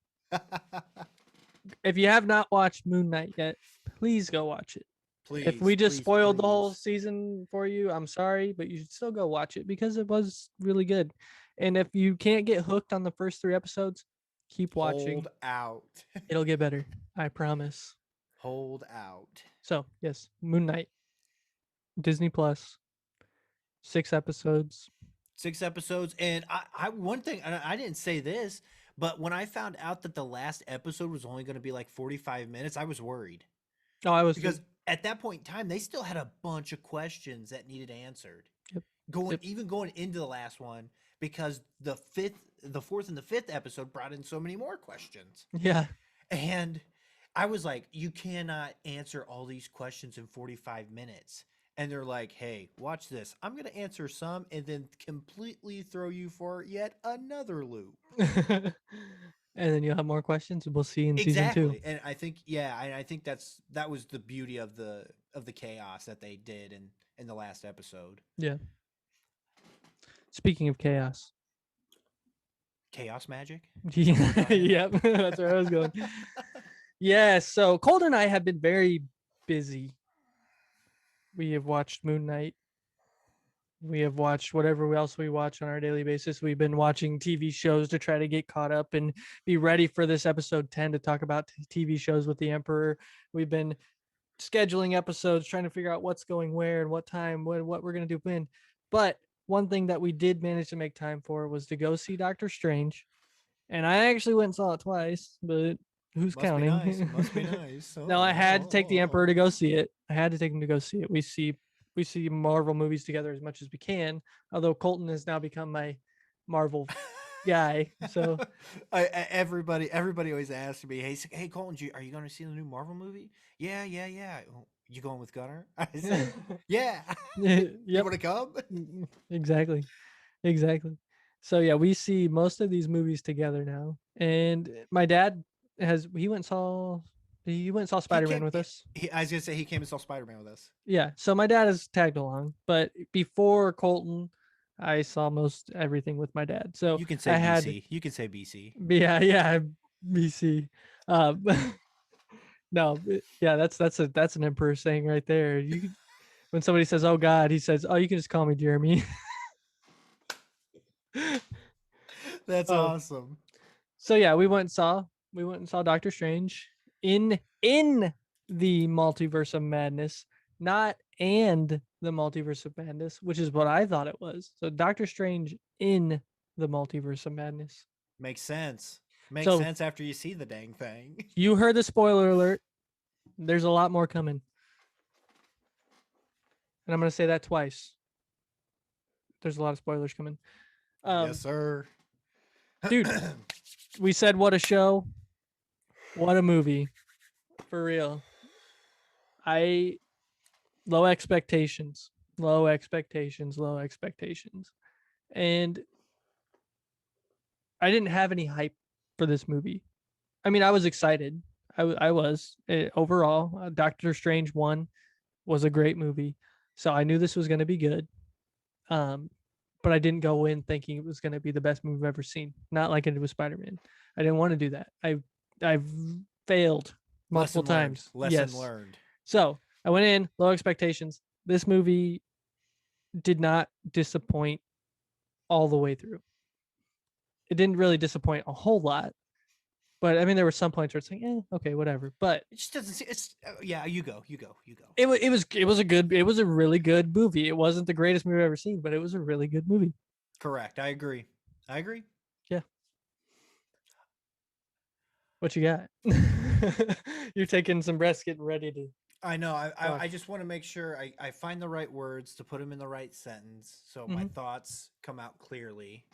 if you have not watched Moon Knight yet, please go watch it. If we just spoiled the whole season for you, I'm sorry, but you should still go watch it because it was really good. And if you can't get hooked on the first 3 episodes, keep watching. Hold out. It'll get better. I promise. Hold out. So, yes, Moon Knight, Disney Plus, 6 episodes. 6 episodes, and I one thing, and I didn't say this, but when I found out that the last episode was only going to be like 45 minutes, I was worried Oh, I was because at that point in time, they still had a bunch of questions that needed answered. Yep. Even going into the last one, because the fourth and the fifth episode brought in so many more questions. Yeah. And I was like, you cannot answer all these questions in 45 minutes. And they're like, hey, watch this. I'm going to answer some and then completely throw you for yet another loop. And then you'll have more questions. We'll see in season 2. Exactly. And I think, yeah, I think that was the beauty of the chaos that they did in the last episode. Yeah. Speaking of chaos. Chaos magic? Yep, that's where I was going. Yeah, so Colt and I have been very busy. We have watched Moon Knight. We have watched whatever else we watch on our daily basis. We've been watching TV shows to try to get caught up and be ready for this episode 10 to talk about TV shows with the Emperor. We've been scheduling episodes, trying to figure out what's going where and what time, what we're going to do when. But one thing that we did manage to make time for was to go see Doctor Strange. And I actually went and saw it twice, but who's counting? Must be nice. No, I had to take the Emperor to go see it. I had to take him to go see it. We see Marvel movies together as much as we can. Although Colton has now become my Marvel guy, so everybody always asks me, hey Colton, are you going to see the new Marvel movie? Yeah. You going with Gunner? I said, yeah. You yep, want to come? exactly. So yeah, we see most of these movies together now, and my dad he went and saw Spider-Man with us. I was gonna say he came and saw Spider-Man with us. Yeah, so my dad has tagged along, but before Colton, I saw most everything with my dad. So you can say BC. You can say BC. Yeah, BC. No, yeah, that's an Emperor saying right there. When somebody says, "Oh God," he says, "Oh, you can just call me Jeremy." That's awesome. So yeah, we went and saw Doctor Strange in the Multiverse of Madness, not and the Multiverse of Madness, which is what I thought it was. So Doctor Strange in the Multiverse of Madness. Makes sense. Makes sense after you see the dang thing. You heard the spoiler alert. There's a lot more coming. And I'm going to say that twice. There's a lot of spoilers coming. Yes, sir. Dude, we said what a show. What a movie. For real. Low expectations. And I didn't have any hype for this movie. I mean, I was excited. I was. Overall, Doctor Strange 1 was a great movie. So I knew this was going to be good. But I didn't go in thinking it was going to be the best movie I've ever seen. Not like it was Spider-Man. I didn't want to do that. I failed multiple times. Lesson learned. So I went in, low expectations. This movie did not disappoint all the way through. It didn't really disappoint a whole lot. But I mean, there were some points where it's like, okay, whatever. But it just doesn't. It's you go. It was a really good movie. It wasn't the greatest movie I've ever seen, but it was a really good movie. Correct. I agree. Yeah. What you got? You're taking some breaths, getting ready to. I know. I just want to make sure I find the right words to put them in the right sentence, so my thoughts come out clearly.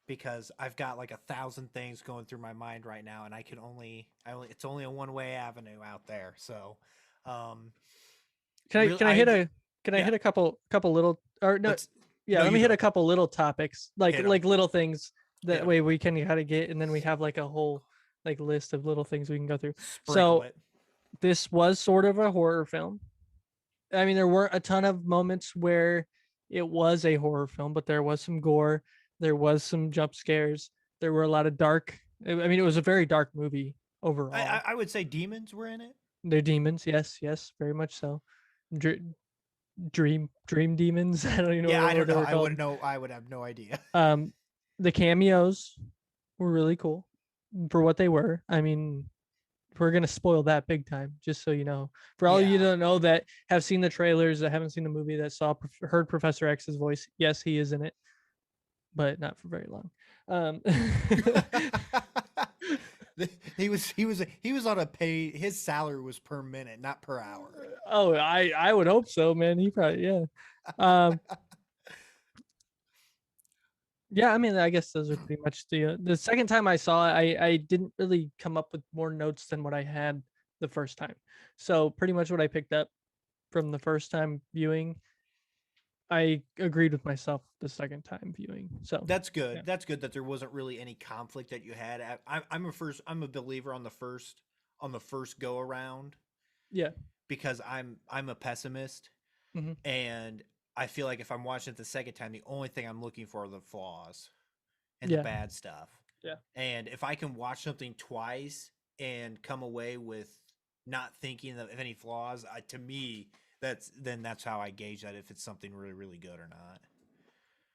Because I've got like 1,000 things going through my mind right now, and it's only a one-way avenue out there. So, can I hit a couple little let me hit a couple little topics, like little things that way we can kind of get, and then we have like a whole like list of little things we can go through. This was sort of a horror film. I mean, there weren't a ton of moments where it was a horror film, but there was some gore. There was some jump scares. There were a lot of dark. I mean, it was a very dark movie overall. I would say demons were in it. They're demons. Yes, very much so. Dream demons. I don't even know. Yeah, I don't know. I wouldn't know. I would have no idea. The cameos were really cool for what they were. I mean, we're gonna spoil that big time, just so you know. For all of you that don't know, that have seen the trailers, that haven't seen the movie, that heard Professor X's voice. Yes, he is in it, but not for very long. He was on a pay. His salary was per minute, not per hour. Oh, I would hope so, man. He probably yeah. I mean, I guess those are pretty much the second time I saw it. I didn't really come up with more notes than what I had the first time. So pretty much what I picked up from the first time viewing, I agreed with myself the second time viewing. So that's good. Yeah. That's good that there wasn't really any conflict that you had. I'm a believer on the first go around. Yeah. Because I'm a pessimist, and I feel like if I'm watching it the second time, the only thing I'm looking for are the flaws and the bad stuff. Yeah. And if I can watch something twice and come away with not thinking of any flaws, to me, that's how I gauge that if it's something really, really good or not.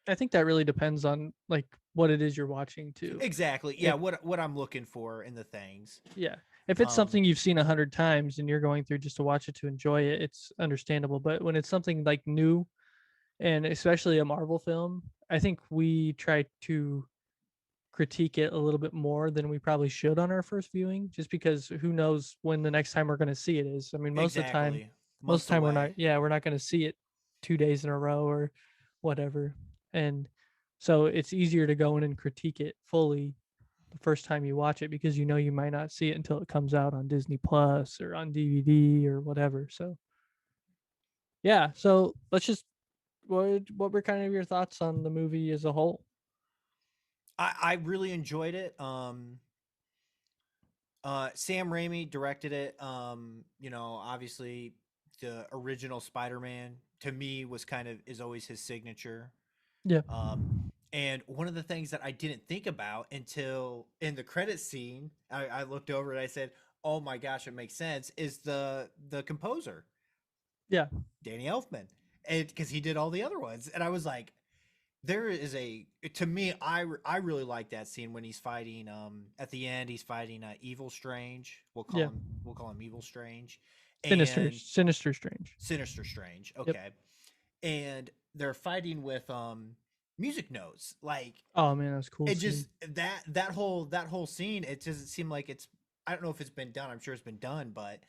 I think that really depends on like what it is you're watching too. Exactly. Yeah. What I'm looking for in the things. Yeah. If it's something you've seen 100 times and you're going through just to watch it to enjoy it, it's understandable. But when it's something like new, and especially a Marvel film, I think we try to critique it a little bit more than we probably should on our first viewing, just because who knows when the next time we're going to see it is. I mean, most of the time we're not going to see it 2 days in a row or whatever. And so it's easier to go in and critique it fully the first time you watch it, because you know you might not see it until it comes out on Disney Plus or on DVD or whatever. So yeah, so let's just what were kind of your thoughts on the movie as a whole? I really enjoyed it. Sam Raimi directed it. Obviously the original Spider-Man to me is always his signature. Yeah. And one of the things that I didn't think about until in the credit scene, I looked over and I said, "Oh my gosh, it makes sense." Is the composer? Yeah, Danny Elfman, and because he did all the other ones, and I was like, to me, I really like that scene when he's fighting. At the end, he's fighting Evil Strange. We'll call him Evil Strange. Sinister Strange. Sinister Strange. Okay, yep. And they're fighting with music notes. Like, oh man, that's cool. It just that whole scene. It doesn't seem like it's. I don't know if it's been done. I'm sure it's been done, but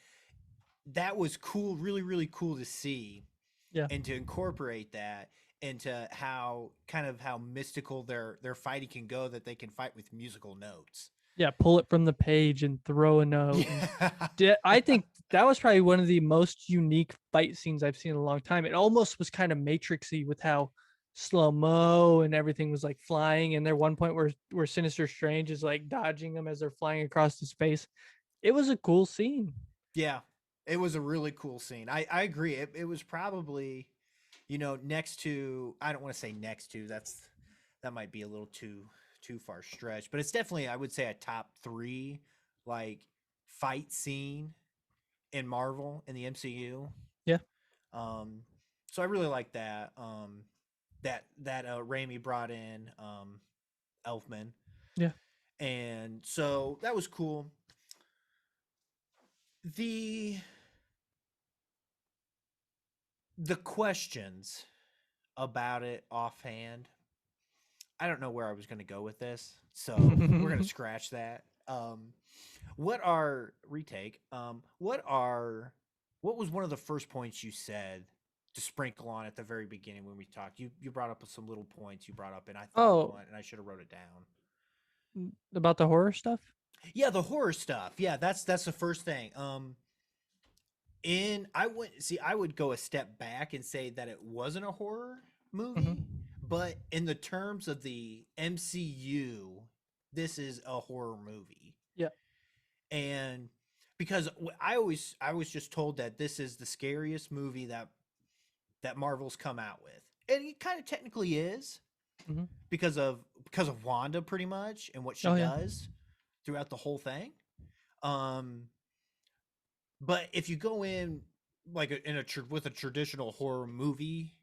that was cool. Really, really cool to see. Yeah. And to incorporate that into how mystical their fighting can go, that they can fight with musical notes. Yeah, pull it from the page and throw a note. Yeah. I think that was probably one of the most unique fight scenes I've seen in a long time. It almost was kind of Matrixy with how slow-mo and everything was like flying. And there one point where Sinister Strange is like dodging them as they're flying across the space. It was a cool scene. Yeah, it was a really cool scene. I agree. It was probably, next to, I don't want to say next to, that might be a little too far stretched, but it's definitely, I would say, a top 3 like fight scene in Marvel in the MCU. Yeah. So I really like that. That Raimi brought in Elfman. Yeah. And so that was cool. The questions about it offhand, I don't know where I was going to go with this, so we're going to scratch that. What was one of the first points you said to sprinkle on at the very beginning when we talked? You brought up some little points you brought up, and I thought one, and I should have wrote it down. About the horror stuff? Yeah, the horror stuff. Yeah, that's the first thing. I would go a step back and say that it wasn't a horror movie, but in the terms of the MCU, this is a horror movie. Yeah. And because I was just told that this is the scariest movie that Marvel's come out with. And it kind of technically is because of Wanda pretty much and what she does throughout the whole thing. But if you go in like with a traditional horror movie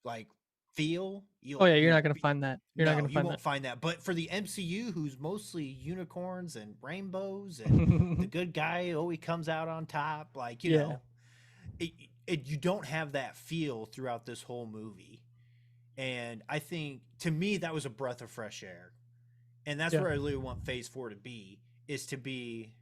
like feel, you're not going to find that. You won't find that. But for the MCU, who's mostly unicorns and rainbows and the good guy always comes out on top, like you know, you don't have that feel throughout this whole movie. And I think to me that was a breath of fresh air, and that's where I really want Phase 4 to be, is to be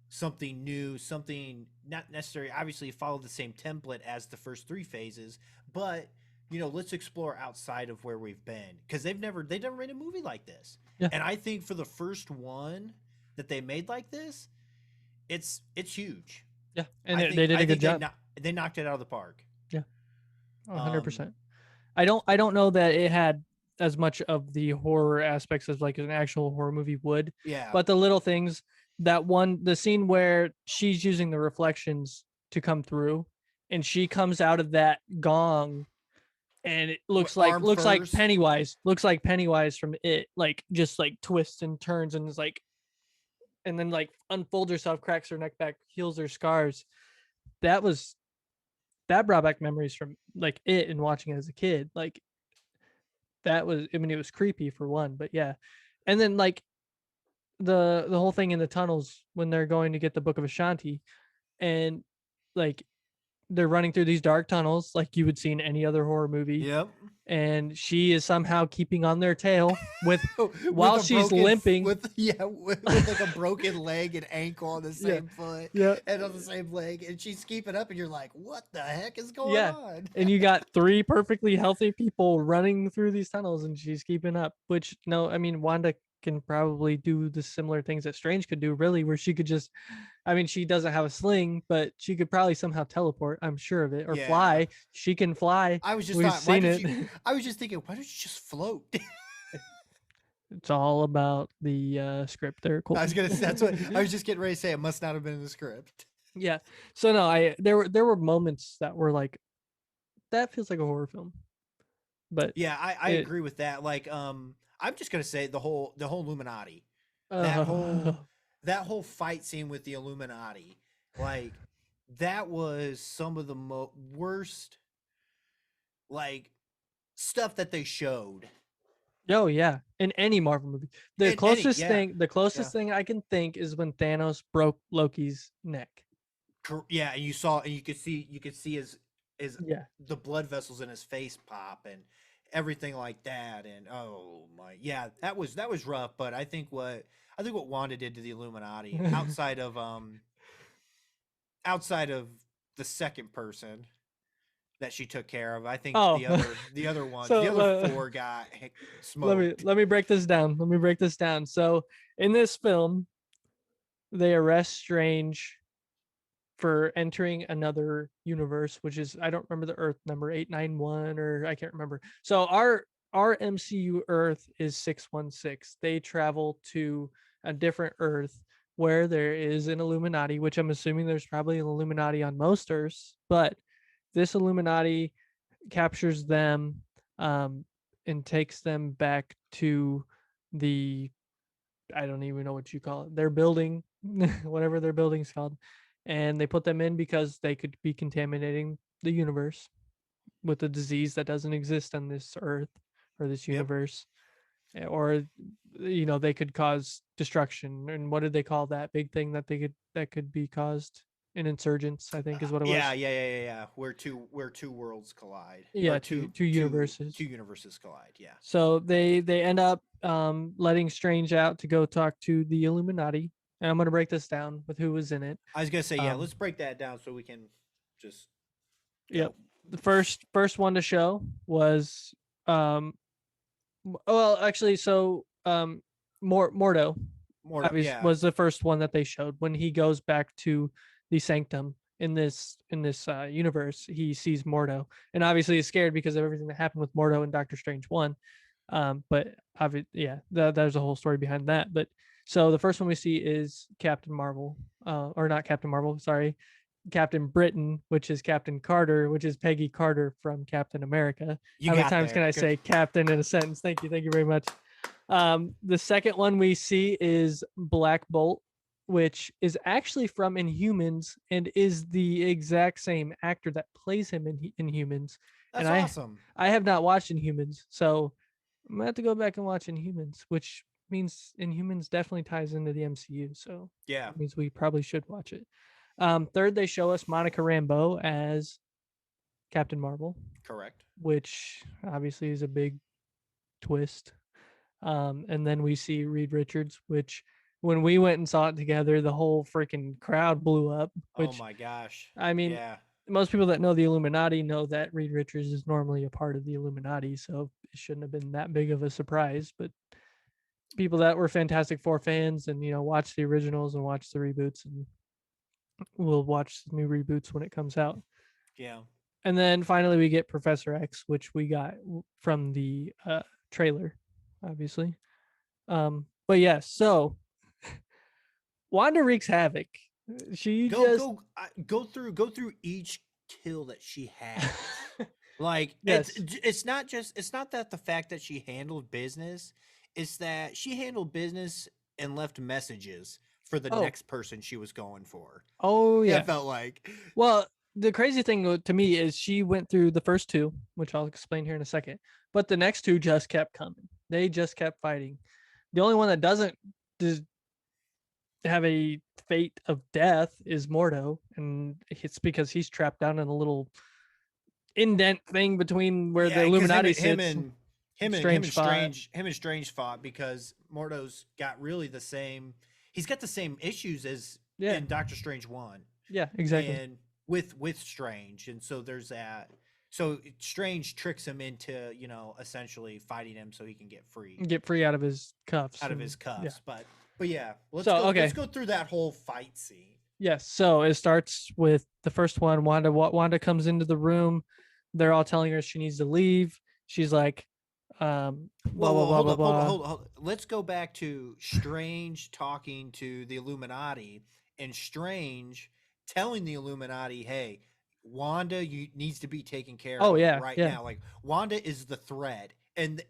something new, something not necessarily obviously follow the same template as the first 3 phases, but you know, let's explore outside of where we've been, because they've never made a movie like this. And I think for the first one that they made like this, it's huge. And they did a good job. They knocked it out of the park. 100%. I don't know that it had as much of the horror aspects as like an actual horror movie would. But the little things, the scene where she's using the reflections to come through, and she comes out of that gong, and it looks like Pennywise. Looks like Pennywise from It, like just like twists and turns and is like, and then like unfolds herself, cracks her neck back, heals her scars. That brought back memories from like It and watching it as a kid. Like that was, I mean, it was creepy for one, but yeah. And then like the whole thing in the tunnels when they're going to get the Book of Ashanti, and like they're running through these dark tunnels like you would see in any other horror movie. Yep. And she is somehow keeping on their tail while she's limping with like a broken leg and ankle on the same foot and on the same leg, and she's keeping up, and you're like, what the heck is going on? And you got 3 perfectly healthy people running through these tunnels, and she's keeping up, which Wanda can probably do the similar things that Strange could do, really, where she could just, she doesn't have a sling, but she could probably somehow teleport, I'm sure of it, or fly. She can fly. I was just thinking, why don't you just float? It's all about the script there. Cool. I was gonna say, that's what I was just getting ready to say. It must not have been in the script. Yeah. So no, there were moments that were like, that feels like a horror film. But yeah, I agree with that. Like, I'm just gonna say the whole Illuminati, that whole fight scene with the Illuminati, like that was some of the worst like stuff that they showed. Oh yeah, in any Marvel movie, the closest thing I can think is when Thanos broke Loki's neck. Yeah, and you could see his the blood vessels in his face pop and everything like that, and that was rough. But I think what Wanda did to the Illuminati, outside of the second person that she took care of, I think the other one, the other 4 got smoked. Let me break this down. So in this film, they arrest Strange for entering another universe, which is, I don't remember the Earth number, 891, or I can't remember. So our MCU Earth is 616. They travel to a different Earth where there is an Illuminati, which I'm assuming there's probably an Illuminati on most Earths, but this Illuminati captures them and takes them back to the I don't even know what you call it. Their building, whatever their building's called, and they put them in because they could be contaminating the universe with a disease that doesn't exist on this earth or this universe. Or they could cause destruction. And what did they call that big thing that could be caused? An insurgence, I think, is what it was. Yeah. Where two worlds collide. Yeah, two universes. Two universes collide. Yeah. So they end up letting Strange out to go talk to the Illuminati. And I'm gonna break this down with who was in it. I was gonna say, let's break that down so we can just. Yep. The first one to show was well, actually, so Mordo was the first one that they showed. When he goes back to the sanctum in this universe, he sees Mordo, and obviously is scared because of everything that happened with Mordo in Doctor Strange 1. But there's a whole story behind that. But so the first one we see is Captain Marvel, or not Captain Marvel, sorry, Captain Britain, which is Captain Carter, which is Peggy Carter from Captain America. How many times can I say Captain in a sentence? Thank you very much. The second one we see is Black Bolt, which is actually from Inhumans and is the exact same actor that plays him in Inhumans. That's awesome. I have not watched Inhumans, so I'm gonna have to go back and watch Inhumans, which means Inhumans definitely ties into the MCU. So yeah, that means we probably should watch it. Third, they show us Monica Rambeau as Captain Marvel. Correct. Which obviously is a big twist. And then we see Reed Richards, which when we went and saw it together, the whole freaking crowd blew up. Which, oh my gosh. I mean, most people that know the Illuminati know that Reed Richards is normally a part of the Illuminati, so it shouldn't have been that big of a surprise. But people that were Fantastic Four fans and, watch the originals and watch the reboots, and we'll watch the new reboots when it comes out. Yeah. And then finally we get Professor X, which we got from the trailer, obviously. But yeah, so Wanda wreaks havoc. She go through each kill that she had. Like, yes. It's not that the fact that she handled business, it's that she handled business and left messages for the next person she was going for. Oh yeah. It felt like. Well, the crazy thing to me is she went through the first two, which I'll explain here in a second, but the next two just kept coming. They just kept fighting. The only one that doesn't have a fate of death is Mordo, and it's because he's trapped down in a little indent thing between where the Illuminati sits. Him and Strange fought because Mordo's got really the same. He's got the same issues as in Doctor Strange 1. Yeah, exactly. And with Strange, and so there's that. So Strange tricks him into, essentially fighting him so he can get free out of his cuffs. Yeah. But yeah, let's go through that whole fight scene. Yes. So it starts with the first one. Wanda comes into the room. They're all telling her she needs to leave. She's like, hold on. Let's go back to Strange talking to the Illuminati, and Strange telling the Illuminati, hey, Wanda needs to be taken care of now. Like, Wanda is the threat. And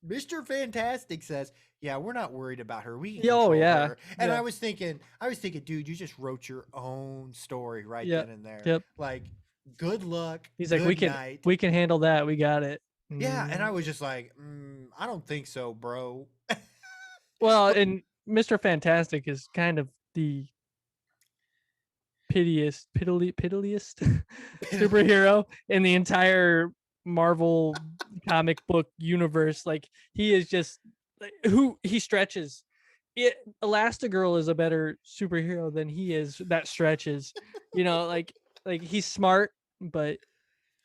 Mr. Fantastic says, yeah, we're not worried about her. We can control her. And I was thinking, dude, you just wrote your own story then and there. Yep. Like, good luck. He's like, we can handle that. We got it. Yeah. And I was just like, I don't think so, bro. Well, and Mr. Fantastic is kind of the pittiest superhero in the entire Marvel comic book universe. Like, he is just who he stretches. Elastigirl is a better superhero than he is that stretches. Like he's smart, but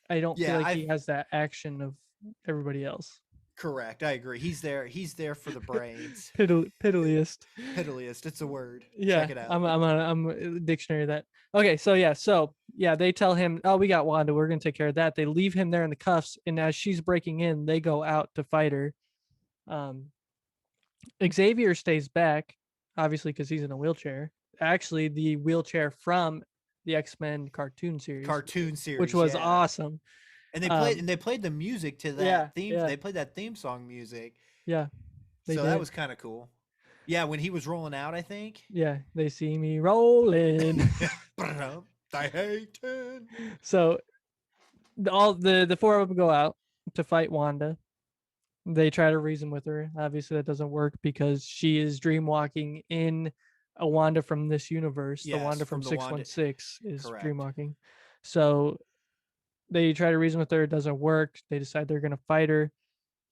I don't feel like he has that action of everybody else. Correct. I agree. He's there for the brains. Piddliest. It's a word. Yeah. Check it out. I'm a dictionary of that. Okay. So they tell him, oh, we got Wanda. We're going to take care of that. They leave him there in the cuffs. And as she's breaking in, they go out to fight her. Xavier stays back, obviously, because he's in a wheelchair. Actually, the wheelchair from the X-Men cartoon series, which was awesome. And they played the music to that theme. Yeah. They played that theme song music. Yeah. So that was kind of cool. Yeah, when he was rolling out, I think. Yeah, they see me rolling. I hate it. So all the four of them go out to fight Wanda. They try to reason with her. Obviously, that doesn't work because she is dreamwalking in a Wanda from this universe. Yes, the Wanda from the 616 is correct. dreamwalking. So they try to reason with her. It doesn't work. They decide they're going to fight her.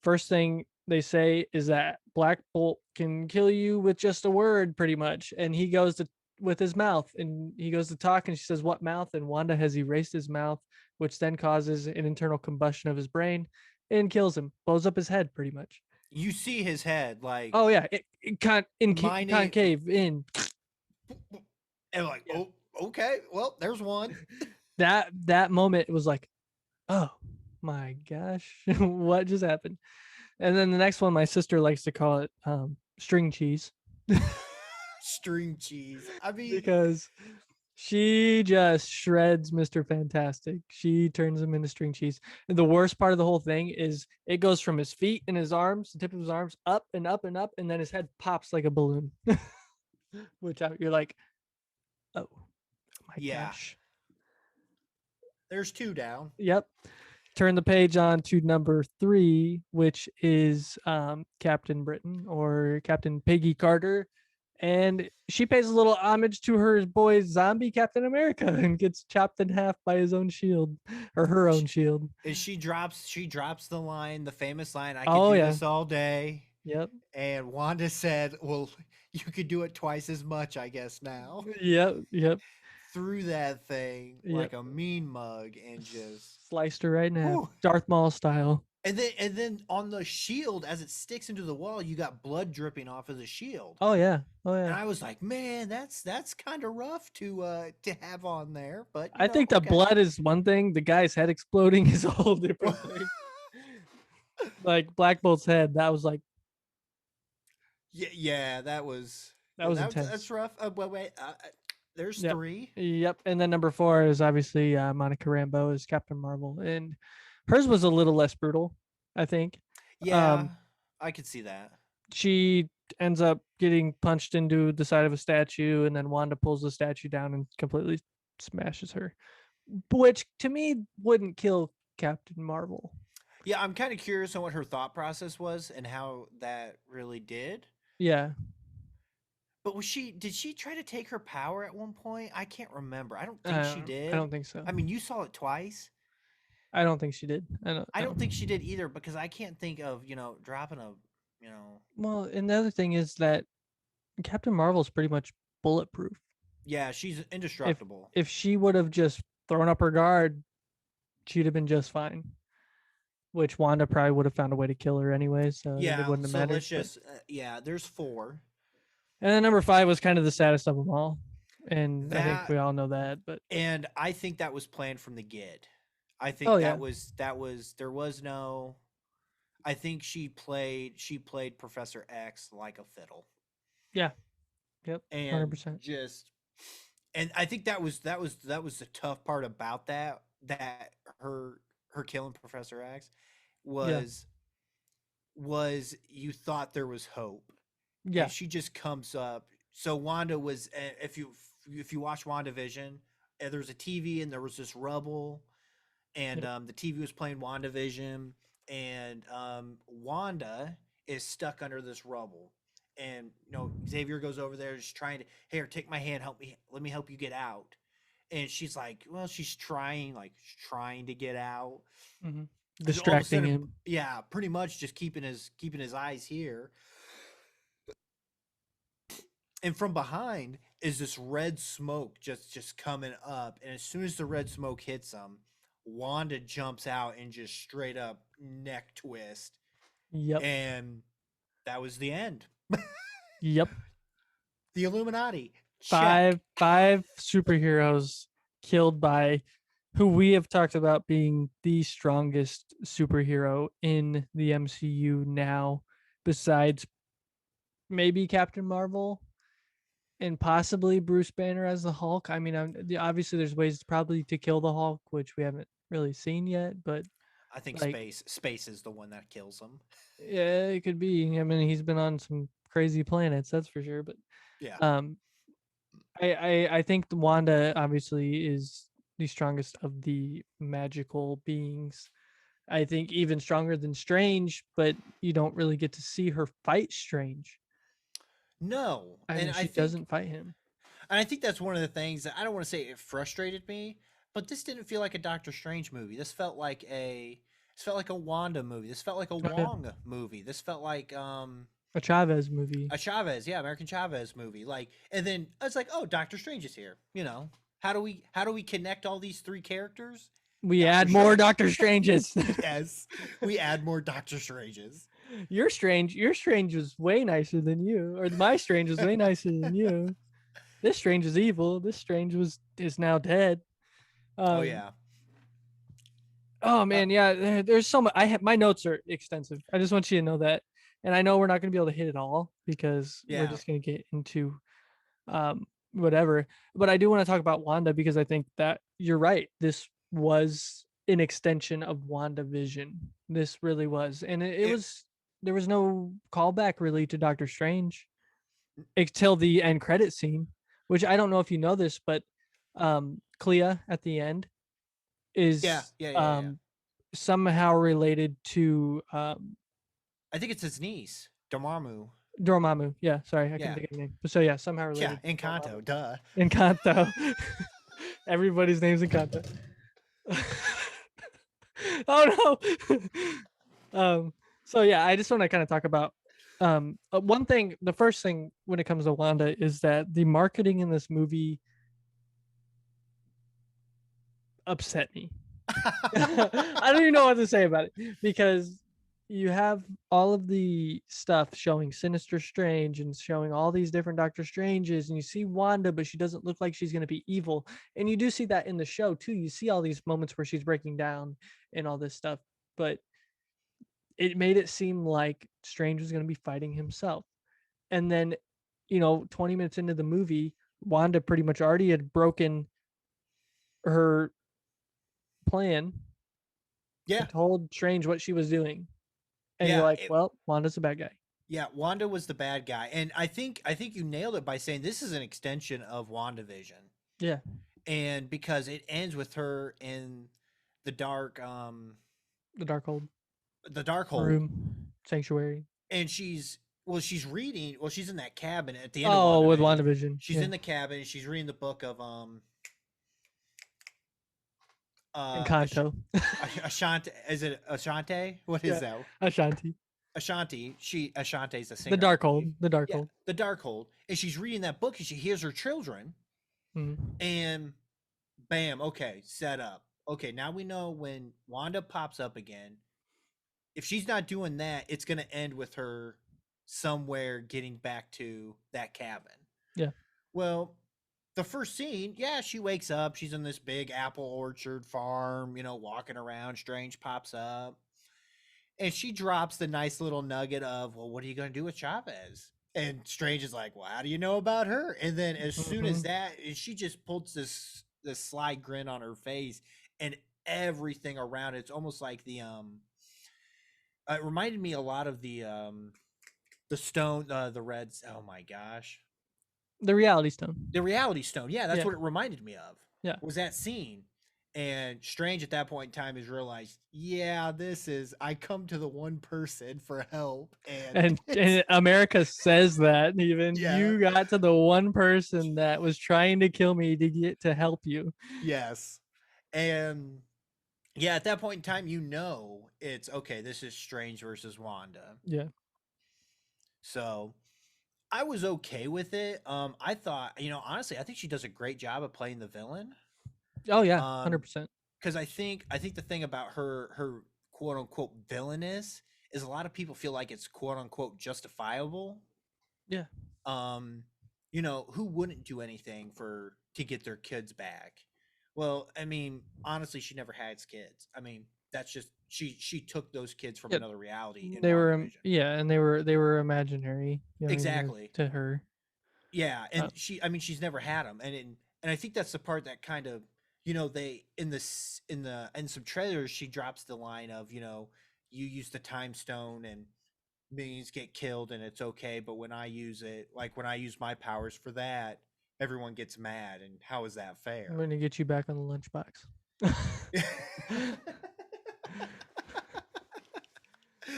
First thing they say is that Black Bolt can kill you with just a word, pretty much. And he goes to with his mouth, and he goes to talk, and she says, "What mouth?" And Wanda has erased his mouth, which then causes an internal combustion of his brain and kills him, blows up his head, pretty much. You see his head, like, oh yeah, concave in, and like, yeah. Oh, okay, well, there's one. that moment, it was like, oh my gosh, what just happened? And then the next one, my sister likes to call it string cheese. String cheese. I mean, because she just shreds Mr. Fantastic. She turns him into string cheese. And the worst part of the whole thing is it goes from his feet and his arms, the tip of his arms, up and up and up, and then his head pops like a balloon. Which you're like, oh my gosh. There's two down. Yep. Turn the page on to number 3, which is Captain Britain, or Captain Peggy Carter. And she pays a little homage to her boy zombie Captain America and gets chopped in half by his own shield, or her own shield. And she drops the line, the famous line, "I could do this all day." Yep. And Wanda said, "Well, you could do it twice as much, I guess now." Yep. Threw that thing like a mean mug and just sliced her right now, Darth Maul style. And then on the shield, as it sticks into the wall, you got blood dripping off of the shield. Oh yeah. And I was like, man, that's kind of rough to have on there. But I think the blood is one thing. The guy's head exploding is a whole different thing. Like Black Bolt's head, that was like. Yeah, that was intense. That's rough. Wait. There's 3. Yep. And then number 4 is obviously Monica Rambeau as Captain Marvel, and hers was a little less brutal, I think. Yeah, I could see that. She ends up getting punched into the side of a statue, and then Wanda pulls the statue down and completely smashes her, which to me wouldn't kill Captain Marvel. Yeah, I'm kind of curious on what her thought process was and how that really did. Yeah. But did she try to take her power at one point? I can't remember. I don't think she did. I don't think so. I mean, you saw it twice. I don't think she did. I don't think she did either, because I can't think of, dropping a, Well, and the other thing is that Captain Marvel's pretty much bulletproof. Yeah, she's indestructible. If she would have just thrown up her guard, she'd have been just fine. Which Wanda probably would have found a way to kill her anyway, so it wouldn't have mattered. Let's just, there's 4. And then number 5 was kind of the saddest of them all. And I think we all know that. And I think that was planned from the get. I think there was no. I think she played Professor X like a fiddle. Yeah. Yep. And 100%. And I think that was the tough part about that her killing Professor X was you thought there was hope. Yeah. And she just comes up. So Wanda was, if you watch WandaVision, there's a TV and there was this rubble, and the TV was playing WandaVision, and Wanda is stuck under this rubble, and Xavier goes over there just trying to, "Here, take my hand, let me help you get out." And she's like, well, she's trying to get out, distracting him. Yeah, pretty much just keeping his eyes here. And from behind is this red smoke just coming up. And as soon as the red smoke hits him, Wanda jumps out and just straight up neck twist. Yep. And that was the end. Yep. The Illuminati. Five superheroes killed by who we have talked about being the strongest superhero in the MCU now, besides maybe Captain Marvel and possibly Bruce Banner as the Hulk. I mean, obviously there's ways probably to kill the Hulk, which we haven't really seen yet, but I think Like, space is the one that kills him. yeah, it could be. I mean, he's been on some crazy planets, that's for sure. But Yeah. I think Wanda obviously is the strongest of the magical beings. I think even stronger than Strange, but you don't really get to see her fight Strange. No, I mean, she doesn't fight him. And I think that's one of the things that I don't want to say it frustrated me, but this didn't feel like a Doctor Strange movie. This felt like a Wanda movie. This felt like a Wong movie. This felt like a Chavez movie. A Chavez, yeah, American Chavez movie. Like, and then it's like, oh, Doctor Strange is here. You know, how do we connect all these three characters? We add more Doctor Stranges. Yes, we add more Doctor Stranges. Your Strange was way nicer than you, or my Strange was way nicer than you. This Strange is evil. This Strange is now dead. Oh yeah. Oh man, yeah. There's so much. My notes are extensive. I just want you to know that, and I know we're not going to be able to hit it all because we're just going to get into whatever. But I do want to talk about Wanda because I think that you're right. This was an extension of WandaVision. This really was, and it was. There was no callback really to Doctor Strange until the end credit scene, which I don't know if you know this, but Clea at the end is somehow related to I think it's his niece, Dormammu. Yeah, sorry, I couldn't think of the name. But so yeah, somehow related. Yeah, Encanto, duh. Encanto. Everybody's name's Encanto. Oh no. So yeah, I just want to kind of talk about one thing. The first thing when it comes to Wanda is that the marketing in this movie upset me. I don't even know what to say about it because you have all of the stuff showing Sinister Strange and showing all these different Doctor Stranges, and you see Wanda, but she doesn't look like she's going to be evil. And you do see that in the show too. You see all these moments where she's breaking down and all this stuff, but it made it seem like Strange was going to be fighting himself. And then, 20 minutes into the movie, Wanda pretty much already had broken her plan. Yeah. Told Strange what she was doing. And you're like, well, Wanda's a bad guy. Yeah, Wanda was the bad guy. And I think you nailed it by saying this is an extension of WandaVision. Yeah. And because it ends with her in the dark Darkhold. The Darkhold room, sanctuary. And she's reading, she's in that cabin at the end of with WandaVision. She's in the cabin, she's reading the book of Encanto. Ashanti. Is it Ashanti? What is that? Ashanti. Ashanti's the singer. The Darkhold. The Darkhold. Yeah, the Darkhold. And she's reading that book and she hears her children. Mm-hmm. And bam, okay, set up. Okay, now we know when Wanda pops up again, if she's not doing that, it's going to end with her somewhere getting back to that cabin. Yeah. Well, the first scene, she wakes up. She's in this big apple orchard farm, walking around. Strange pops up. And she drops the nice little nugget of, well, what are you going to do with Chavez? And Strange is like, well, how do you know about her? And then as soon as that, she just pulls this sly grin on her face and everything around it. It's almost like the it reminded me a lot of the stone, the reds. Oh my gosh. The Reality Stone. The Reality Stone. Yeah, that's what it reminded me of. Yeah. Was that scene. And Strange at that point in time has realized, I come to the one person for help. And America says that even you got to the one person that was trying to kill me to get to help you. Yes. And at that point in time, it's okay. This is Strange versus Wanda. Yeah. So I was okay with it. I thought, honestly, I think she does a great job of playing the villain. Oh yeah, 100%. Because I think the thing about her quote unquote villainous is a lot of people feel like it's quote unquote justifiable. Yeah. Who wouldn't do anything to get their kids back? Well, I mean, honestly, she never had kids. I mean, that's just she took those kids from another reality. They were and they were imaginary. Exactly. To her. Yeah, and she's never had them, and I think that's the part that kind of they in some trailers she drops the line of, you use the time stone and millions get killed and it's okay, but when I use it, like when I use my powers for that, everyone gets mad, and how is that fair? I'm gonna get you back on the lunchbox.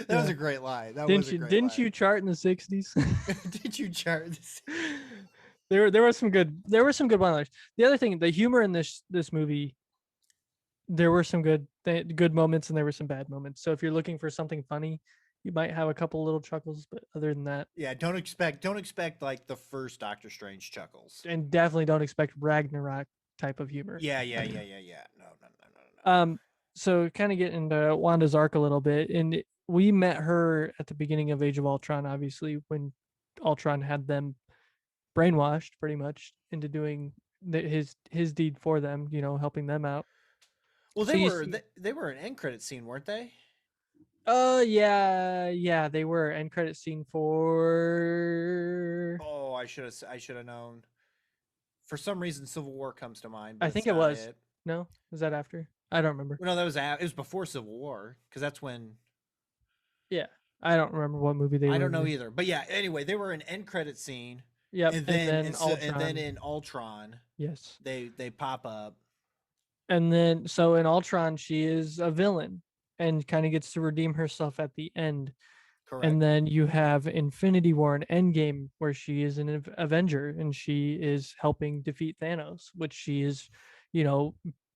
That was a great line. Didn't you chart in the 60s? Did you chart this? There were some good one-liners. The other thing, the humor in this movie, there were some good moments and there were some bad moments. So if you're looking for something funny, you might have a couple little chuckles, but other than that, yeah, don't expect like the first Doctor Strange chuckles, and definitely don't expect Ragnarok type of humor. Yeah. No. So kind of get into Wanda's arc a little bit, and we met her at the beginning of Age of Ultron, obviously when Ultron had them brainwashed pretty much into doing his deed for them, helping them out. Well, they were an end credit scene, weren't they? Yeah, they were end credit scene for. Oh, I should have known. For some reason, Civil War comes to mind. I think it was. No, was that after? I don't remember. No, it was before Civil War, because that's when. Yeah, I don't remember what movie they were. I don't know either, but yeah. Anyway, they were an end credit scene. Yep, and then in Ultron, yes, they pop up. And then so in Ultron, she is a villain and kind of gets to redeem herself at the end. Correct. And then you have Infinity War and Endgame, where she is an Avenger and she is helping defeat Thanos, which she is,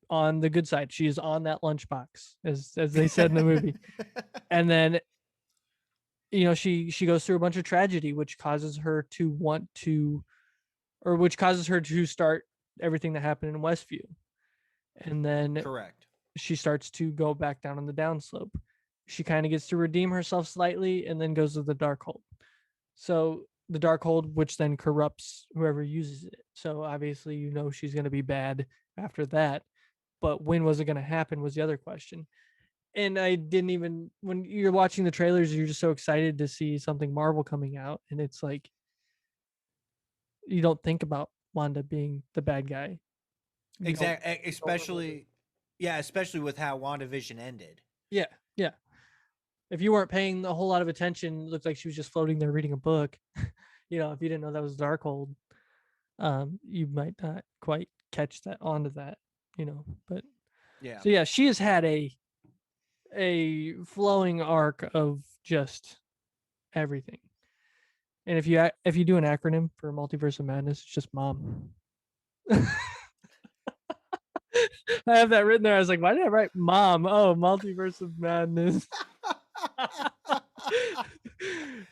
on the good side. She is on that lunchbox, as they said in the movie. And then, she goes through a bunch of tragedy, which causes her to start everything that happened in Westview. And then correct, she starts to go back down on the downslope. She kind of gets to redeem herself slightly and then goes to the Darkhold. So the Darkhold, which then corrupts whoever uses it. So obviously, she's going to be bad after that. But when was it going to happen was the other question. And I didn't even, when you're watching the trailers, you're just so excited to see something Marvel coming out. And it's like, you don't think about Wanda being the bad guy. Exactly. Especially with how WandaVision ended. Yeah. If you weren't paying a whole lot of attention, it looked like she was just floating there reading a book. If you didn't know that was Darkhold, you might not quite catch that onto that, But yeah. So yeah, she has had a flowing arc of just everything. And if you do an acronym for Multiverse of Madness, it's just MOM. I have that written there. I was like, why did I write MOM? Oh, Multiverse of Madness.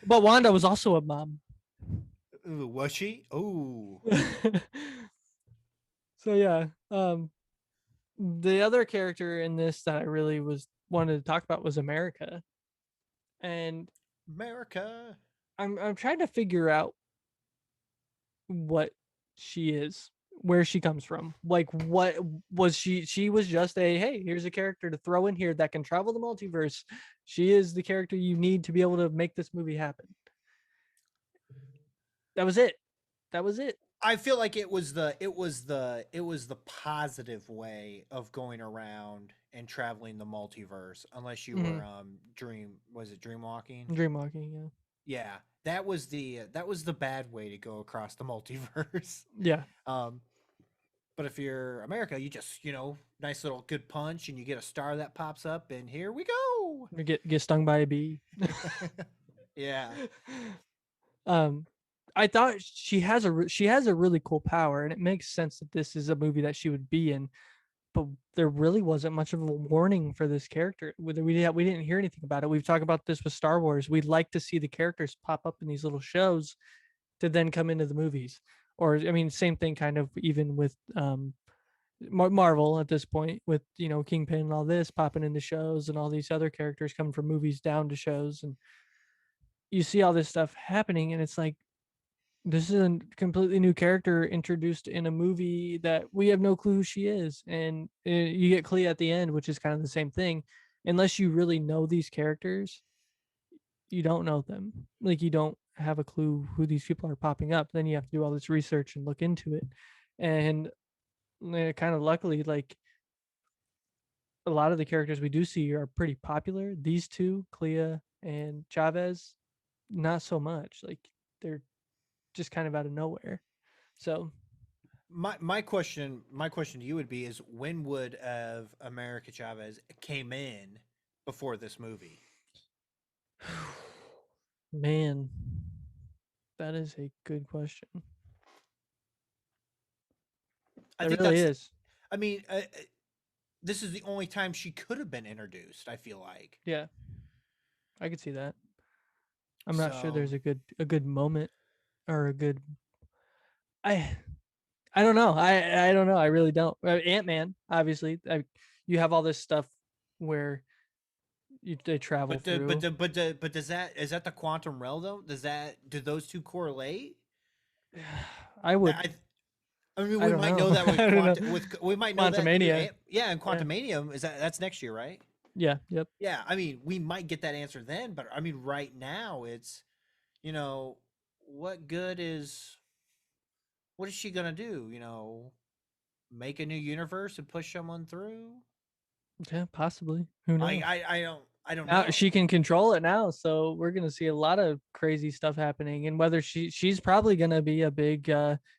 But Wanda was also a mom. Ooh, was she? Ooh. So yeah, the other character in this that I really wanted to talk about was America. And America. I'm trying to figure out what she is, where she comes from. Like, what was she? She was just hey, here's a character to throw in here that can travel the multiverse. She is the character you need to be able to make this movie happen. That was it. I feel like it was the positive way of going around and traveling the multiverse, unless you were dreamwalking? Dreamwalking, yeah. Yeah, that was the bad way to go across the multiverse. Yeah. But if you're America, you just, nice little good punch and you get a star that pops up and here we go. You get stung by a bee. Yeah. I thought she has a really cool power, and it makes sense that this is a movie that she would be in. But there really wasn't much of a warning for this character. We didn't hear anything about it. We've talked about this with Star Wars. We'd like to see the characters pop up in these little shows to then come into the movies. Or, I mean, same thing kind of even with Marvel at this point with, Kingpin and all this popping into shows and all these other characters coming from movies down to shows. And you see all this stuff happening and it's like, this is a completely new character introduced in a movie that we have no clue who she is. And you get Clea at the end, which is kind of the same thing. Unless you really know these characters, you don't know them. Like, you don't have a clue who these people are popping up. Then you have to do all this research and look into it. And kind of luckily, like a lot of the characters we do see are pretty popular. These two, Clea and Chavez, not so much. Like they're just kind of out of nowhere. So my question to you would be is when would have America Chavez came in before this movie? man, that is a good question. I It think really that's. is. I mean, this is the only time she could have been introduced. I feel like. Yeah, I could see that. I'm not sure So there's a good moment or a good. I I don't know. I don't know. I really don't. Ant-Man, obviously. You have all this stuff where they travel through. but does that is that the quantum realm though? Do those two correlate? I would. I mean, I we don't might know. know that with I don't know. we might know that through Quantumania. yeah, and Yeah. Quantumanium that's next year, right? Yeah. Yep. Yeah, I mean, we might get that answer then, but I mean, right now it's, you know, what good is what is she gonna do? Make a new universe and push someone through? Yeah. Possibly. Who knows? I don't Now know. she can control it now, so we're gonna see a lot of crazy stuff happening. And whether she's probably gonna be a big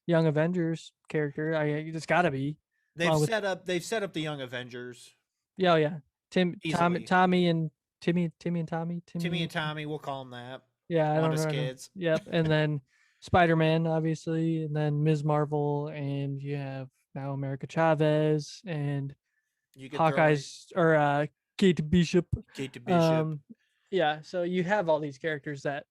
Young Avengers character. It's got to be. They've set up the Young Avengers Yeah. Oh, yeah. easily. Tommy and Timmy and Tommy. Timmy and Tommy, we'll call them that. Yeah, I don't Wanda's know. kids. Yep, and then Spider-Man, obviously, and then Ms. Marvel, and you have now America Chavez and You could throw in Hawkeye's or Kate Bishop. Kate Bishop. Yeah, so you have all these characters that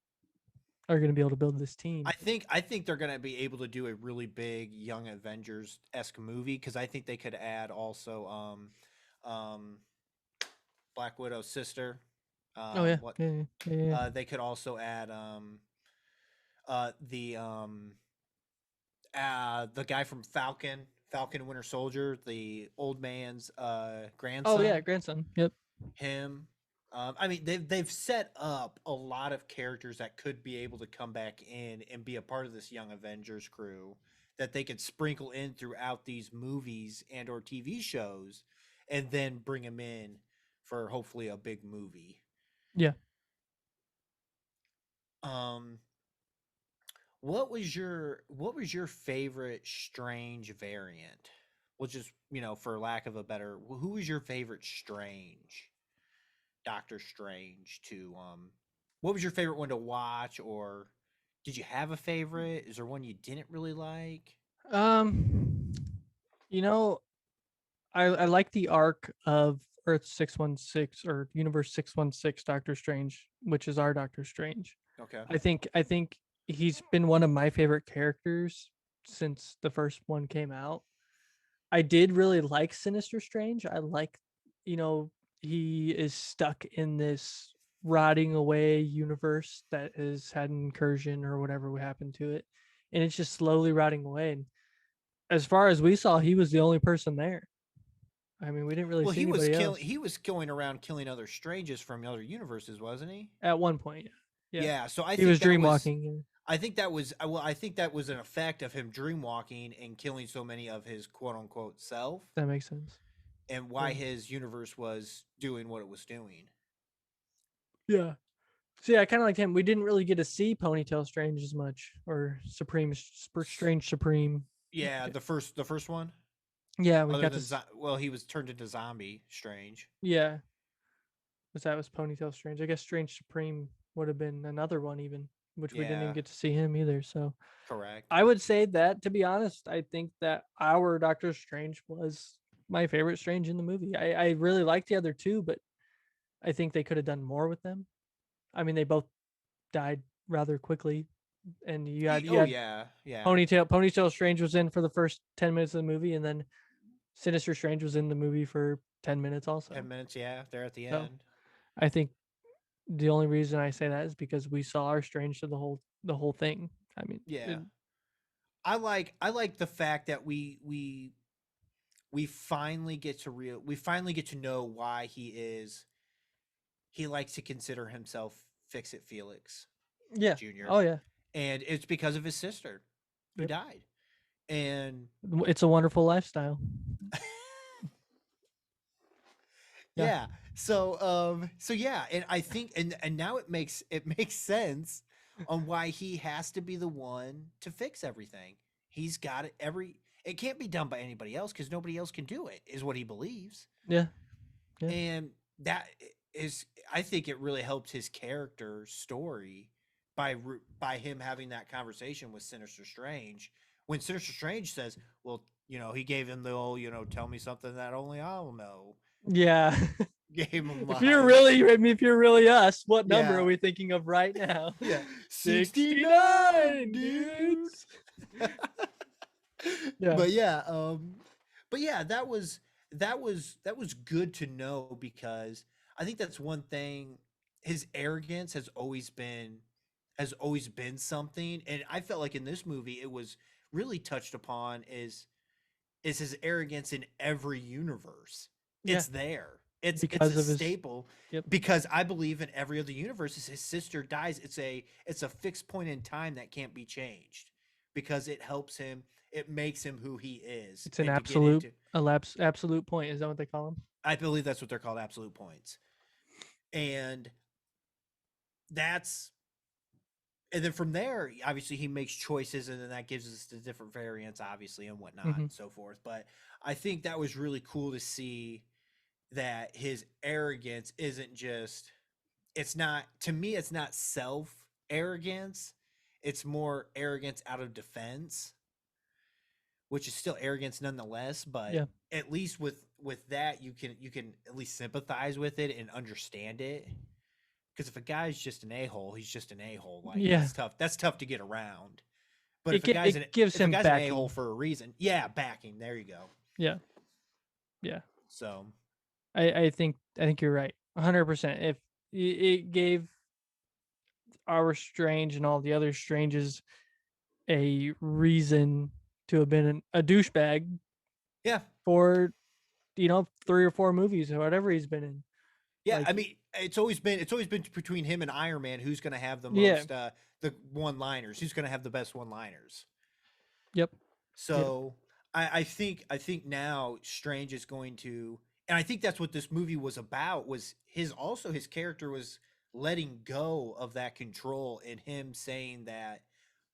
are going to be able to build this team. I think they're going to be able to do a really big Young Avengers-esque movie because I think they could add also Black Widow's sister. Oh yeah. What Yeah. they could also add the guy from Falcon and Winter Soldier, the old man's grandson. Oh yeah, grandson. Yep. Him. I mean, they've set up a lot of characters that could be able to come back in and be a part of this Young Avengers crew that they could sprinkle in throughout these movies and or TV shows, and then bring them in for hopefully a big movie. Yeah. What was your favorite Strange variant? Well, just for lack of a better, who was your favorite Strange? Doctor Strange to what was your favorite one to watch, or did you have a favorite? Is there one you didn't really like? You know, I like the arc of Earth 616 or Universe 616 Doctor Strange, which is our Doctor Strange. Okay. I think he's been one of my favorite characters since the first one came out. I did really like Sinister Strange. I like, he is stuck in this rotting away universe that has had an incursion or whatever would happen to it. And it's just slowly rotting away. And as far as we saw, he was the only person there. I mean, we didn't really see anybody else. He was going around killing other Stranges from other universes, wasn't he? At one point, yeah. Yeah, so I think he was dreamwalking. I think that was an effect of him dreamwalking and killing so many of his quote unquote self. That makes sense. And why his universe was doing what it was doing. Yeah. See, I kind of like him. We didn't really get to see Ponytail Strange as much, or Strange Supreme. Yeah, the first one. Yeah, we got to. Well, he was turned into zombie Strange. Yeah. That was Ponytail Strange. I guess Strange Supreme would have been another one even, which we didn't even get to see him either. So correct. I would say that, to be honest, I think that our Doctor Strange was my favorite Strange in the movie. I really liked the other two, but I think they could have done more with them. I mean, they both died rather quickly, and you had Ponytail Strange was in for the first 10 minutes of the movie, and then Sinister Strange was in the movie for 10 minutes also. 10 minutes, yeah, they're at the end. I think the only reason I say that is because we saw our Strange to the whole thing. I mean, yeah. I like the fact that we finally get to know why he likes to consider himself Fix-It Felix. Yeah. Jr. Oh yeah. And it's because of his sister who died. And it's a wonderful lifestyle. yeah. So yeah, and I think and now it makes sense on why he has to be the one to fix everything. He's got it can't be done by anybody else because nobody else can do it, is what he believes. Yeah. And that is, I think it really helped his character story by him having that conversation with Sinister Strange. When Sinister Strange says, well, he gave him the old, tell me something that only I'll know. Yeah. Game of if you're really us, what number are we thinking of right now? Yeah. 69 dudes. Yeah. But yeah, that was good to know, because I think that's one thing. His arrogance has always been something, and I felt like in this movie it was really touched upon is his arrogance in every universe. Yeah. It's there. It's a staple. Yep. Because I believe in every other universe, as his sister dies, it's a fixed point in time that can't be changed, because it helps him. It makes him who he is. It's an absolute point. Is that what they call them? I believe that's what they're called, absolute points. And then from there, obviously he makes choices, and then that gives us the different variants, obviously, and whatnot, and so forth. But I think that was really cool to see that his arrogance isn't just, it's not self arrogance. It's more arrogance out of defense, which is still arrogance nonetheless. But at least with that, you can at least sympathize with it and understand it. Because if a guy's just an a-hole, he's just an a-hole. Like, that's tough. That's tough to get around. But if a guy's an a-hole for a reason, backing. There you go. Yeah. So, I think you're right, 100%. If it gave our Strange and all the other Stranges a reason to have been a douchebag, for 3 or 4 movies or whatever he's been in. Yeah, like, I mean, it's always been between him and Iron Man who's going to have the most the one-liners, who's going to have the best one-liners. Yep. So I think now Strange is going to, and I think that's what this movie was about. Was his character was letting go of that control, and him saying that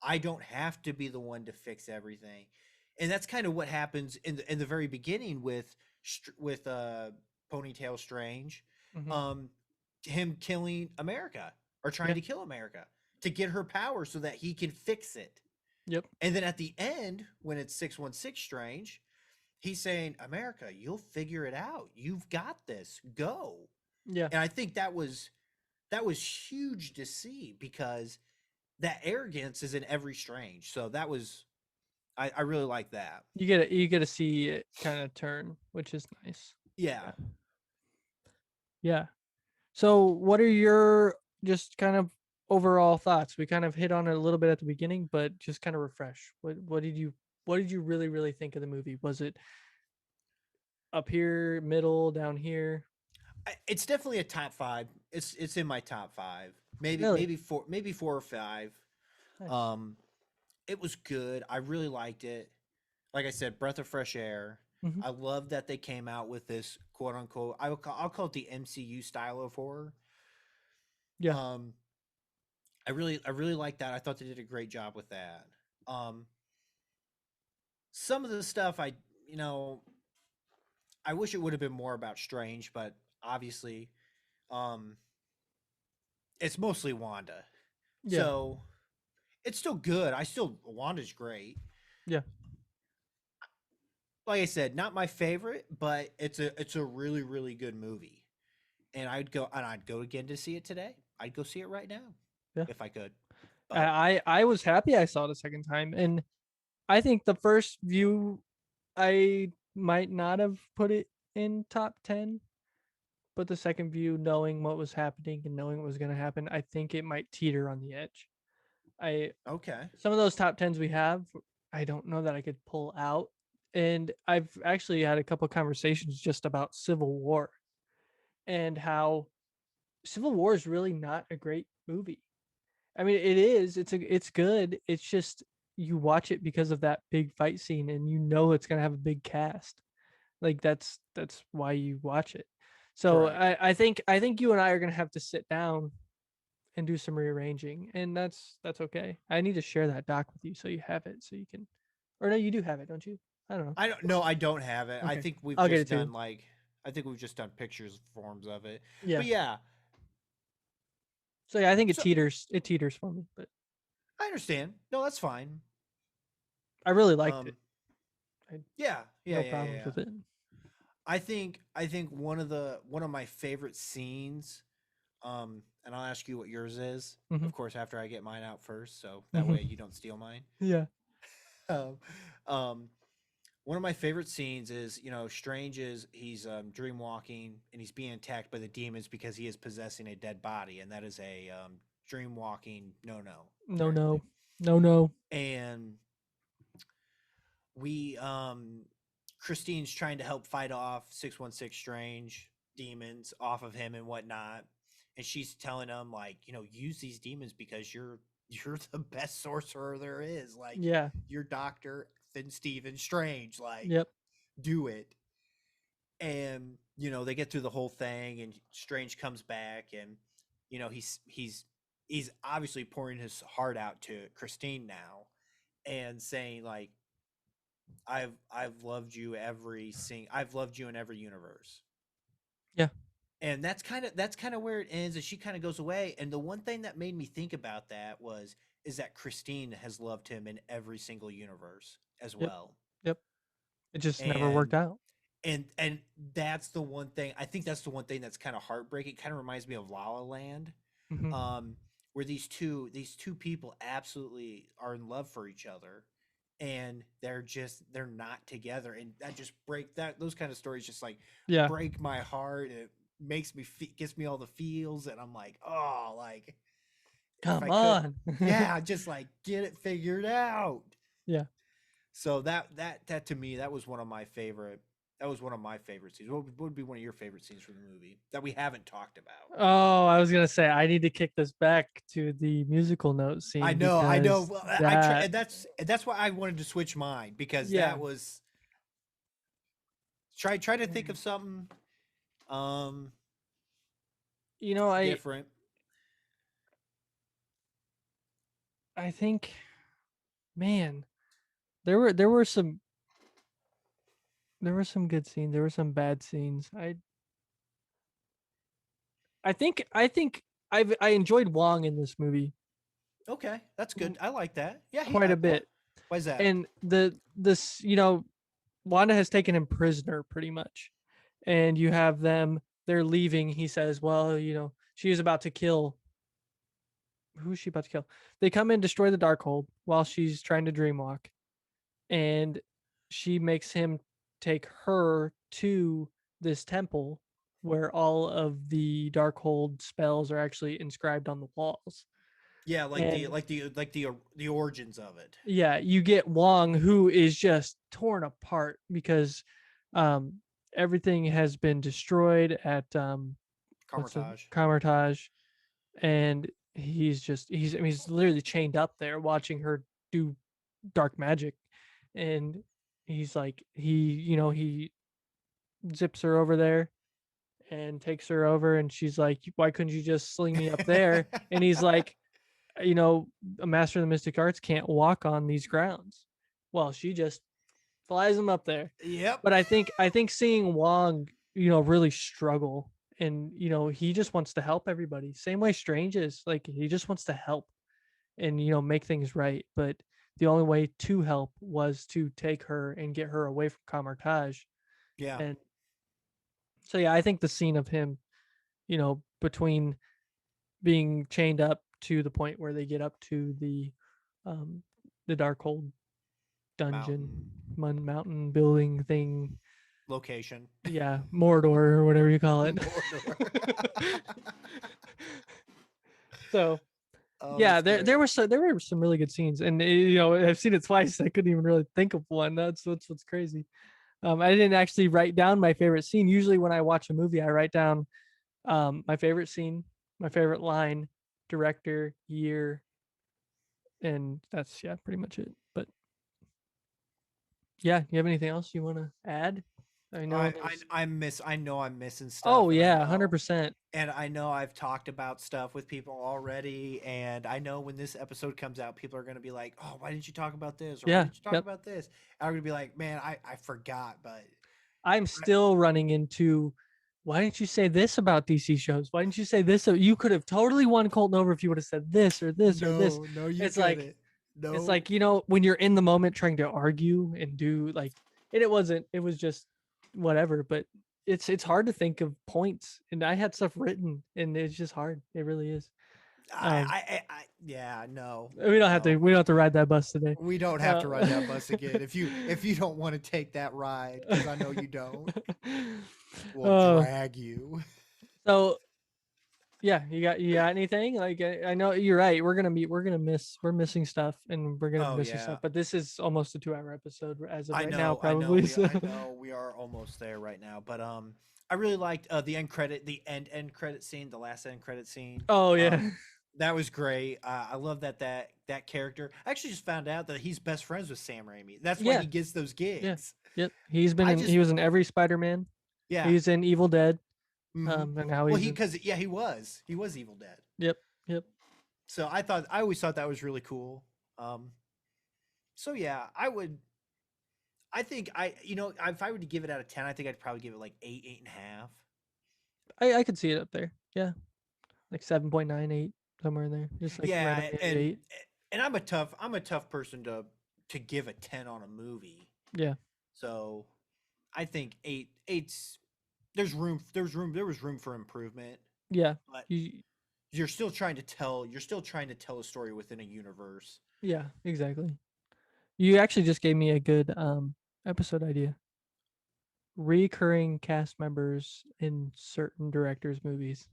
I don't have to be the one to fix everything, and that's kind of what happens in the very beginning with Ponytail Strange. Him killing America, or trying to kill America to get her power so that he can fix it. Yep. And then at the end, when it's 616 Strange, he's saying, America, you'll figure it out. You've got this. Go. Yeah. And I think that was huge to see, because that arrogance is in every Strange. So that was, I really like that. You get to see it kind of turn, which is nice. Yeah. So what are your just kind of overall thoughts? We kind of hit on it a little bit at the beginning, but just kind of refresh. What did you really, really think of the movie? Was it up here, middle, down here? It's definitely a top 5. It's in my top 5. Maybe 4 or 5. Nice. It was good. I really liked it. Like I said, breath of fresh air. Mm-hmm. I love that they came out with this quote unquote, I'll call it the MCU style of horror. Yeah. I really like that. I thought they did a great job with that. Some of the stuff I wish it would have been more about Strange, but obviously, it's mostly Wanda. Yeah. So it's still good. Wanda's great. Yeah. Like I said, not my favorite, but it's a really, really good movie. And I'd go again to see it today. I'd go see it right now if I could. But I was happy I saw it a second time, and I think the first view I might not have put it in top 10, but the second view, knowing what was happening and knowing what was going to happen, I think it might teeter on the edge. Some of those top 10s we have, I don't know that I could pull out. And I've actually had a couple of conversations just about Civil War and how Civil War is really not a great movie. I mean, it is. It's good. It's just you watch it because of that big fight scene, and you know it's gonna have a big cast. Like that's why you watch it. So I think you and I are gonna have to sit down and do some rearranging, and that's okay. I need to share that doc with you so you have it, so you can, or no, you do have it, don't you? I don't know. I don't have it. Okay. I think we've I'll get just it to done you. like I think we've just done pictures forms of it. Yeah. But yeah. So yeah, I think it So- teeters for me, but I understand. No, that's fine. I really liked it. Yeah. No problems with it. I think one of my favorite scenes, and I'll ask you what yours is, of course, after I get mine out first, so that way you don't steal mine. Yeah. One of my favorite scenes is, Strange he's dream walking and he's being attacked by the demons because he is possessing a dead body, and that is a dream walking no. And we Christine's trying to help fight off 616 Strange demons off of him and whatnot, and she's telling him like, use these demons because you're the best sorcerer there is, like, yeah, you're Dr. Stephen Strange, like, yep, do it. And they get through the whole thing, and Strange comes back, and he's obviously pouring his heart out to Christine now and saying like, I've loved you I've loved you in every universe. Yeah. And that's kind of where it ends, and she kind of goes away. And the one thing that made me think about that is that Christine has loved him in every single universe as well. Yep. It just never worked out. And that's the one thing, I think that's the one thing that's kind of heartbreaking. It kind of reminds me of La La Land. Where these two people absolutely are in love for each other, and they're not together, and that just those kind of stories just like break my heart. It makes me gives me all the feels, and I'm like, oh, like, come on. Yeah, just like get it figured out. Yeah. So that to me, that was one of my favorite scenes. What would be one of your favorite scenes from the movie that we haven't talked about? Oh, I was gonna say I need to kick this back to the musical note scene. I know. Well, that... that's why I wanted to switch mine, because that was. Try to think of something. Different. I think, man, there were some good scenes. There were some bad scenes. I think I enjoyed Wong in this movie. Okay, that's good. I like that. Yeah, quite a bit. Why is that? And this Wanda has taken him prisoner pretty much, and you have them. They're leaving. He says, "Well, she is about to kill." Who is she about to kill? They come in, destroy the Darkhold while she's trying to dreamwalk, and she makes him take her to this temple where all of the Darkhold spells are actually inscribed on the walls. Yeah, the origins of it. Yeah, you get Wong, who is just torn apart because everything has been destroyed at Camartage, and he's literally chained up there watching her do dark magic, and he's like he zips her over there and takes her over, and she's like, why couldn't you just sling me up there? And he's like, a master of the mystic arts can't walk on these grounds. Well, she just flies him up there. Yep. But I think seeing Wong really struggle, and he just wants to help everybody, same way Strange is, like, he just wants to help and make things right, but the only way to help was to take her and get her away from Camartage. Yeah. And so yeah, I think the scene of him between being chained up to the point where they get up to the Darkhold dungeon mountain building thing location. Yeah, Mordor or whatever you call it. So yeah, there were some really good scenes, and I've seen it twice. I couldn't even really think of one. That's what's crazy. I didn't actually write down my favorite scene. Usually when I watch a movie, I write down my favorite scene, my favorite line, director, year, And that's pretty much it. But yeah, you have anything else you want to add? I know I know I'm missing stuff. Oh yeah, 100%. And I know I've talked about stuff with people already, and I know when this episode comes out, people are going to be like, "Oh, why didn't you talk about this?" Or "Why didn't you talk about this?" And I'm going to be like, "Man, I forgot." But I'm still running into, why didn't you say this about DC shows? Why didn't you say this? You could have totally won Colton over if you would have said this or this or this. No, you it's couldn't. like it's like, when you're in the moment trying to argue and do like, and it was just whatever, but it's hard to think of points, and I had stuff written and it's just hard. It really is. No. We don't have to ride that bus today. We don't have to ride that bus again. If you don't want to take that ride, because I know you don't, we'll drag you. So yeah, you got anything? Like, I know you're right. We're missing stuff, and we're gonna miss stuff. But this is almost a 2-hour episode as of right now, probably. I know we are almost there right now. But I really liked the end credit scene, the last end credit scene. Oh yeah, that was great. I love that character. I actually just found out that he's best friends with Sam Raimi. That's why he gets those gigs. Yeah. Yep, he was in every Spider-Man. Yeah, he's in Evil Dead. Mm-hmm. And now he was Evil Dead. Yep. So I always thought that was really cool. So yeah, I think if I were to give it out of 10, I think I'd probably give it like 8.5. I could see it up there. Yeah, like 7.9, 8, somewhere in there. Just like and I'm a tough person to give a 10 on a movie. Yeah. So I think 8's. There was room for improvement. Yeah. But you're still trying to tell a story within a universe. Yeah, exactly. You actually just gave me a good episode idea. Recurring cast members in certain directors' movies.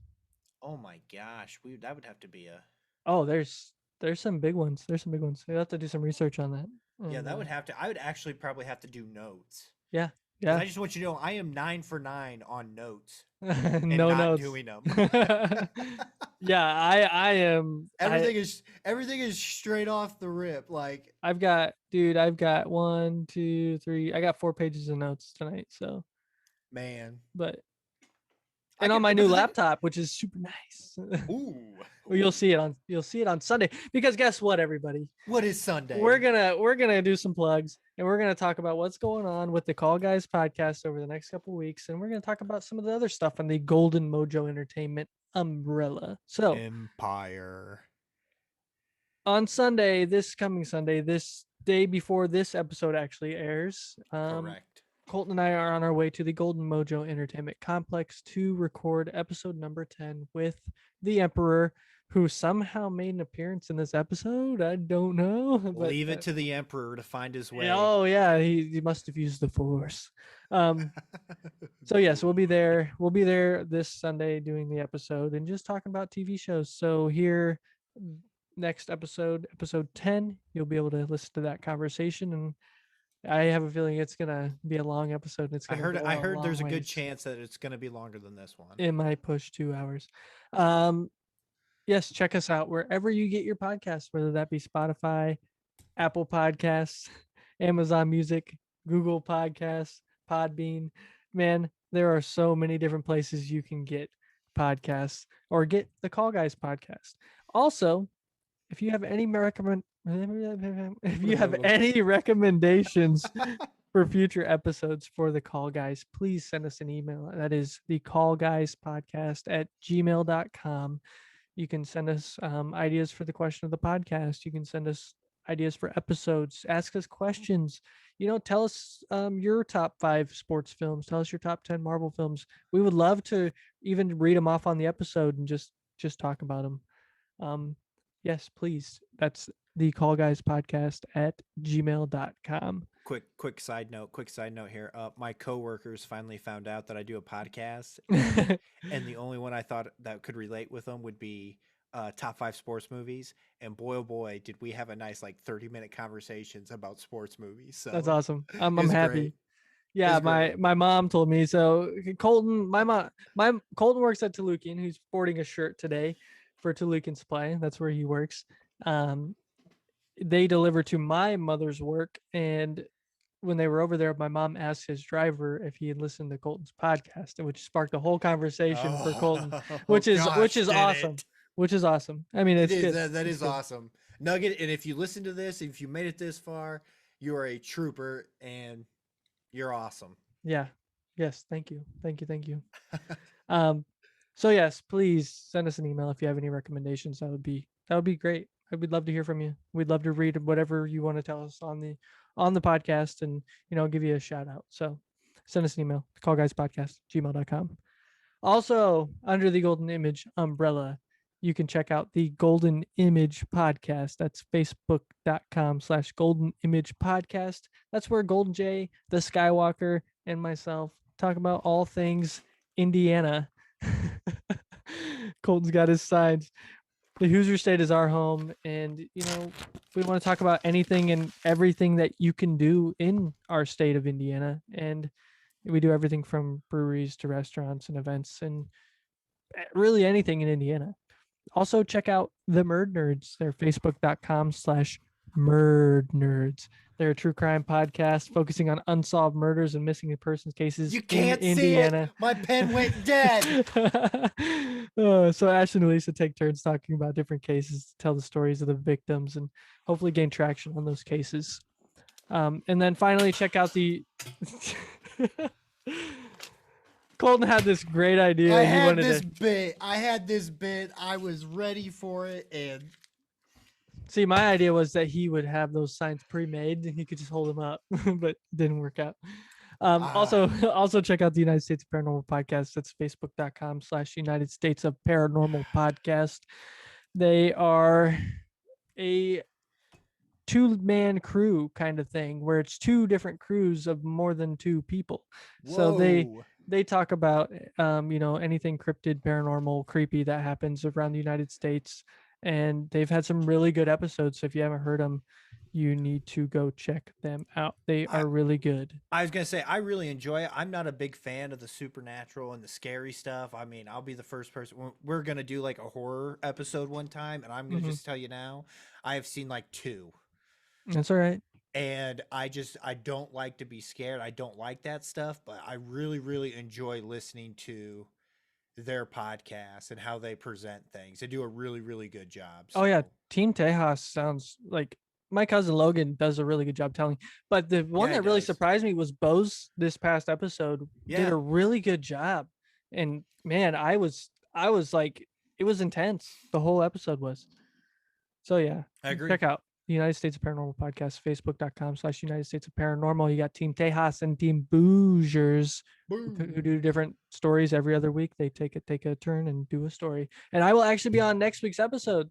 Oh my gosh, that would have to be a. Oh, there's some big ones. You'll have to do some research on that. Yeah, that would have to. I would actually probably have to do notes. Yeah. I just want you to know I am 9 for 9 on notes. And no not notes. Doing them. Yeah, I am. Everything is straight off the rip. Like I've got 1, 2, 3. I got 4 pages of notes tonight. So, man. But on my new laptop, which is super nice. Ooh. Well, you'll see it on Sunday, because guess what, everybody? What is Sunday? We're gonna do some plugs, and we're gonna talk about what's going on with the Call Guys podcast over the next couple of weeks, and we're gonna talk about some of the other stuff on the Golden Mojo Entertainment umbrella. So Empire. On Sunday, this coming Sunday, this day before this episode actually airs. Correct. Colton and I are on our way to the Golden Mojo Entertainment Complex to record episode number 10 with the Emperor, who somehow made an appearance in this episode. I don't know. But, leave it to the Emperor to find his way. Oh yeah, he must have used the Force. So yes, we'll be there. We'll be there this Sunday doing the episode and just talking about TV shows. So here, next episode 10, you'll be able to listen to that conversation, and I have a feeling it's gonna be a long episode. I heard there's a good chance that it's gonna be longer than this one. It might push 2 hours. Yes, check us out wherever you get your podcasts, whether that be Spotify, Apple Podcasts, Amazon Music, Google Podcasts, Podbean. Man, there are so many different places you can get podcasts or get the Call Guys podcast. Also, if you have any recommendations for future episodes for the Call Guys, please send us an email. That is thecallguyspodcast@gmail.com. You can send us ideas for the question of the podcast. You can send us ideas for episodes. Ask us questions. Tell us your top 5 sports films. Tell us your top 10 Marvel films. We would love to even read them off on the episode and just talk about them. Yes, please. That's the callguyspodcast@gmail.com. Quick side note here. My coworkers finally found out that I do a podcast, and the only one I thought that could relate with them would be top 5 sports movies. And boy, oh boy, did we have a nice 30-minute conversations about sports movies. So that's awesome. I'm happy. Great. Yeah, my mom told me. So Colton, Colton works at Tolucan, who's sporting a shirt today for Tolucan Supply. That's where he works. they deliver to my mother's work. And when they were over there, my mom asked his driver if he had listened to Colton's podcast, which sparked a whole conversation for Colton, which is awesome. Which is awesome. I mean, it's good. That is awesome. Nugget, and if you listen to this, if you made it this far, you are a trooper and you're awesome. Yeah. Yes. Thank you. So yes, please send us an email if you have any recommendations. That would be great. We'd love to hear from you. We'd love to read whatever you want to tell us on the podcast, and give you a shout out. So send us an email, thecallguyspodcast@gmail.com. Also, under the Golden Image umbrella, you can check out the Golden Image Podcast. That's facebook.com/Golden Image Podcast. That's where Golden J, the Skywalker, and myself talk about all things Indiana. Colton's got his signs. The Hoosier State is our home, and we want to talk about anything and everything that you can do in our state of Indiana. And we do everything from breweries to restaurants and events and really anything in Indiana. Also check out the Murdnerds. They're facebook.com/Murdnerds. They're a true crime podcast focusing on unsolved murders and missing persons cases in Indiana. You can't see it. My pen went dead. So Ashton and Lisa take turns talking about different cases to tell the stories of the victims and hopefully gain traction on those cases. And then finally check out the... Colton had this great idea. I had this bit. I was ready for it, and... See, my idea was that he would have those signs pre-made and he could just hold them up, but it didn't work out. Also check out the United States of Paranormal Podcast. That's facebook.com/United States of Paranormal Podcast. They are a 2-man crew kind of thing where it's 2 different crews of more than 2 people. Whoa. So they talk about, anything cryptid, paranormal, creepy that happens around the United States. And they've had some really good episodes. So if you haven't heard them, you need to go check them out. They are really good. I was going to say, I really enjoy it. I'm not a big fan of the supernatural and the scary stuff. I mean, I'll be the first person. We're going to do like a horror episode one time. And I'm going to just tell you now, I have seen like 2. That's all right. And I don't like to be scared. I don't like that stuff. But I really, really enjoy listening to their podcast and how they present things. They do a really, really good job. So. Oh yeah, Team Tejas sounds like my cousin Logan does a really good job telling. But the one that really surprised me was Bo's this past episode did a really good job. And man, I was like, it was intense. The whole episode was. So yeah, I agree. Check out the United States of Paranormal Podcast, facebook.com/United States of Paranormal. You got Team Tejas and Team Boogers who do different stories every other week. They take a turn and do a story. And I will actually be on next week's episode.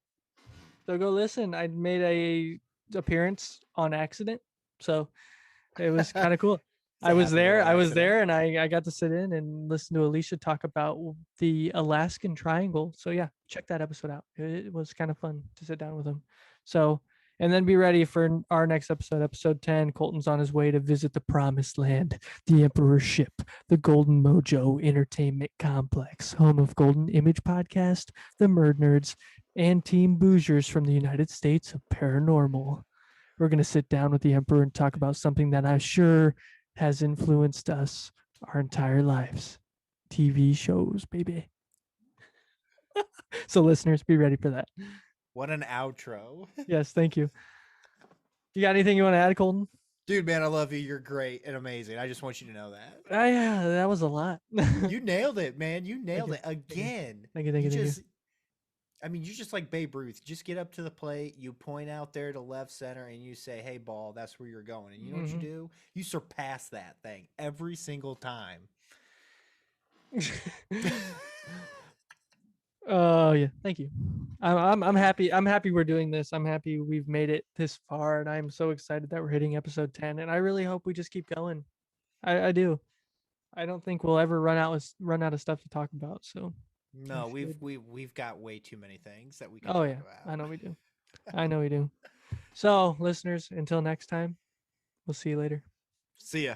So go listen. I made a appearance on accident. So it was kind of cool. I was there and I got to sit in and listen to Alicia talk about the Alaskan Triangle. So yeah, check that episode out. It was kind of fun to sit down with him. So, and then be ready for our next episode, episode 10. Colton's on his way to visit the Promised Land, the Emperor's Ship, the Golden Mojo Entertainment Complex, home of Golden Image Podcast, the Murdnerds, and Team Boogers from the United States of Paranormal. We're going to sit down with the Emperor and talk about something that I'm sure has influenced us our entire lives. TV shows, baby. So listeners, be ready for that. What an outro. Yes, thank you. You got anything you want to add, Colton? Dude, man, I love you. You're great and amazing. I just want you to know that. Yeah, that was a lot. You nailed it, man. You nailed it again. Thank you. I mean, you're just like Babe Ruth. Just get up to the plate, you point out there to left center, and you say, hey, ball, that's where you're going. And you know what you do? You surpass that thing every single time. Oh yeah, thank you. I'm happy. I'm happy we're doing this. I'm happy we've made it this far, and I'm so excited that we're hitting episode 10. And I really hope we just keep going. I do. I don't think we'll ever run out of stuff to talk about. So no, we've got way too many things that we can. Oh yeah, about. I know we do. So listeners, until next time, we'll see you later. See ya.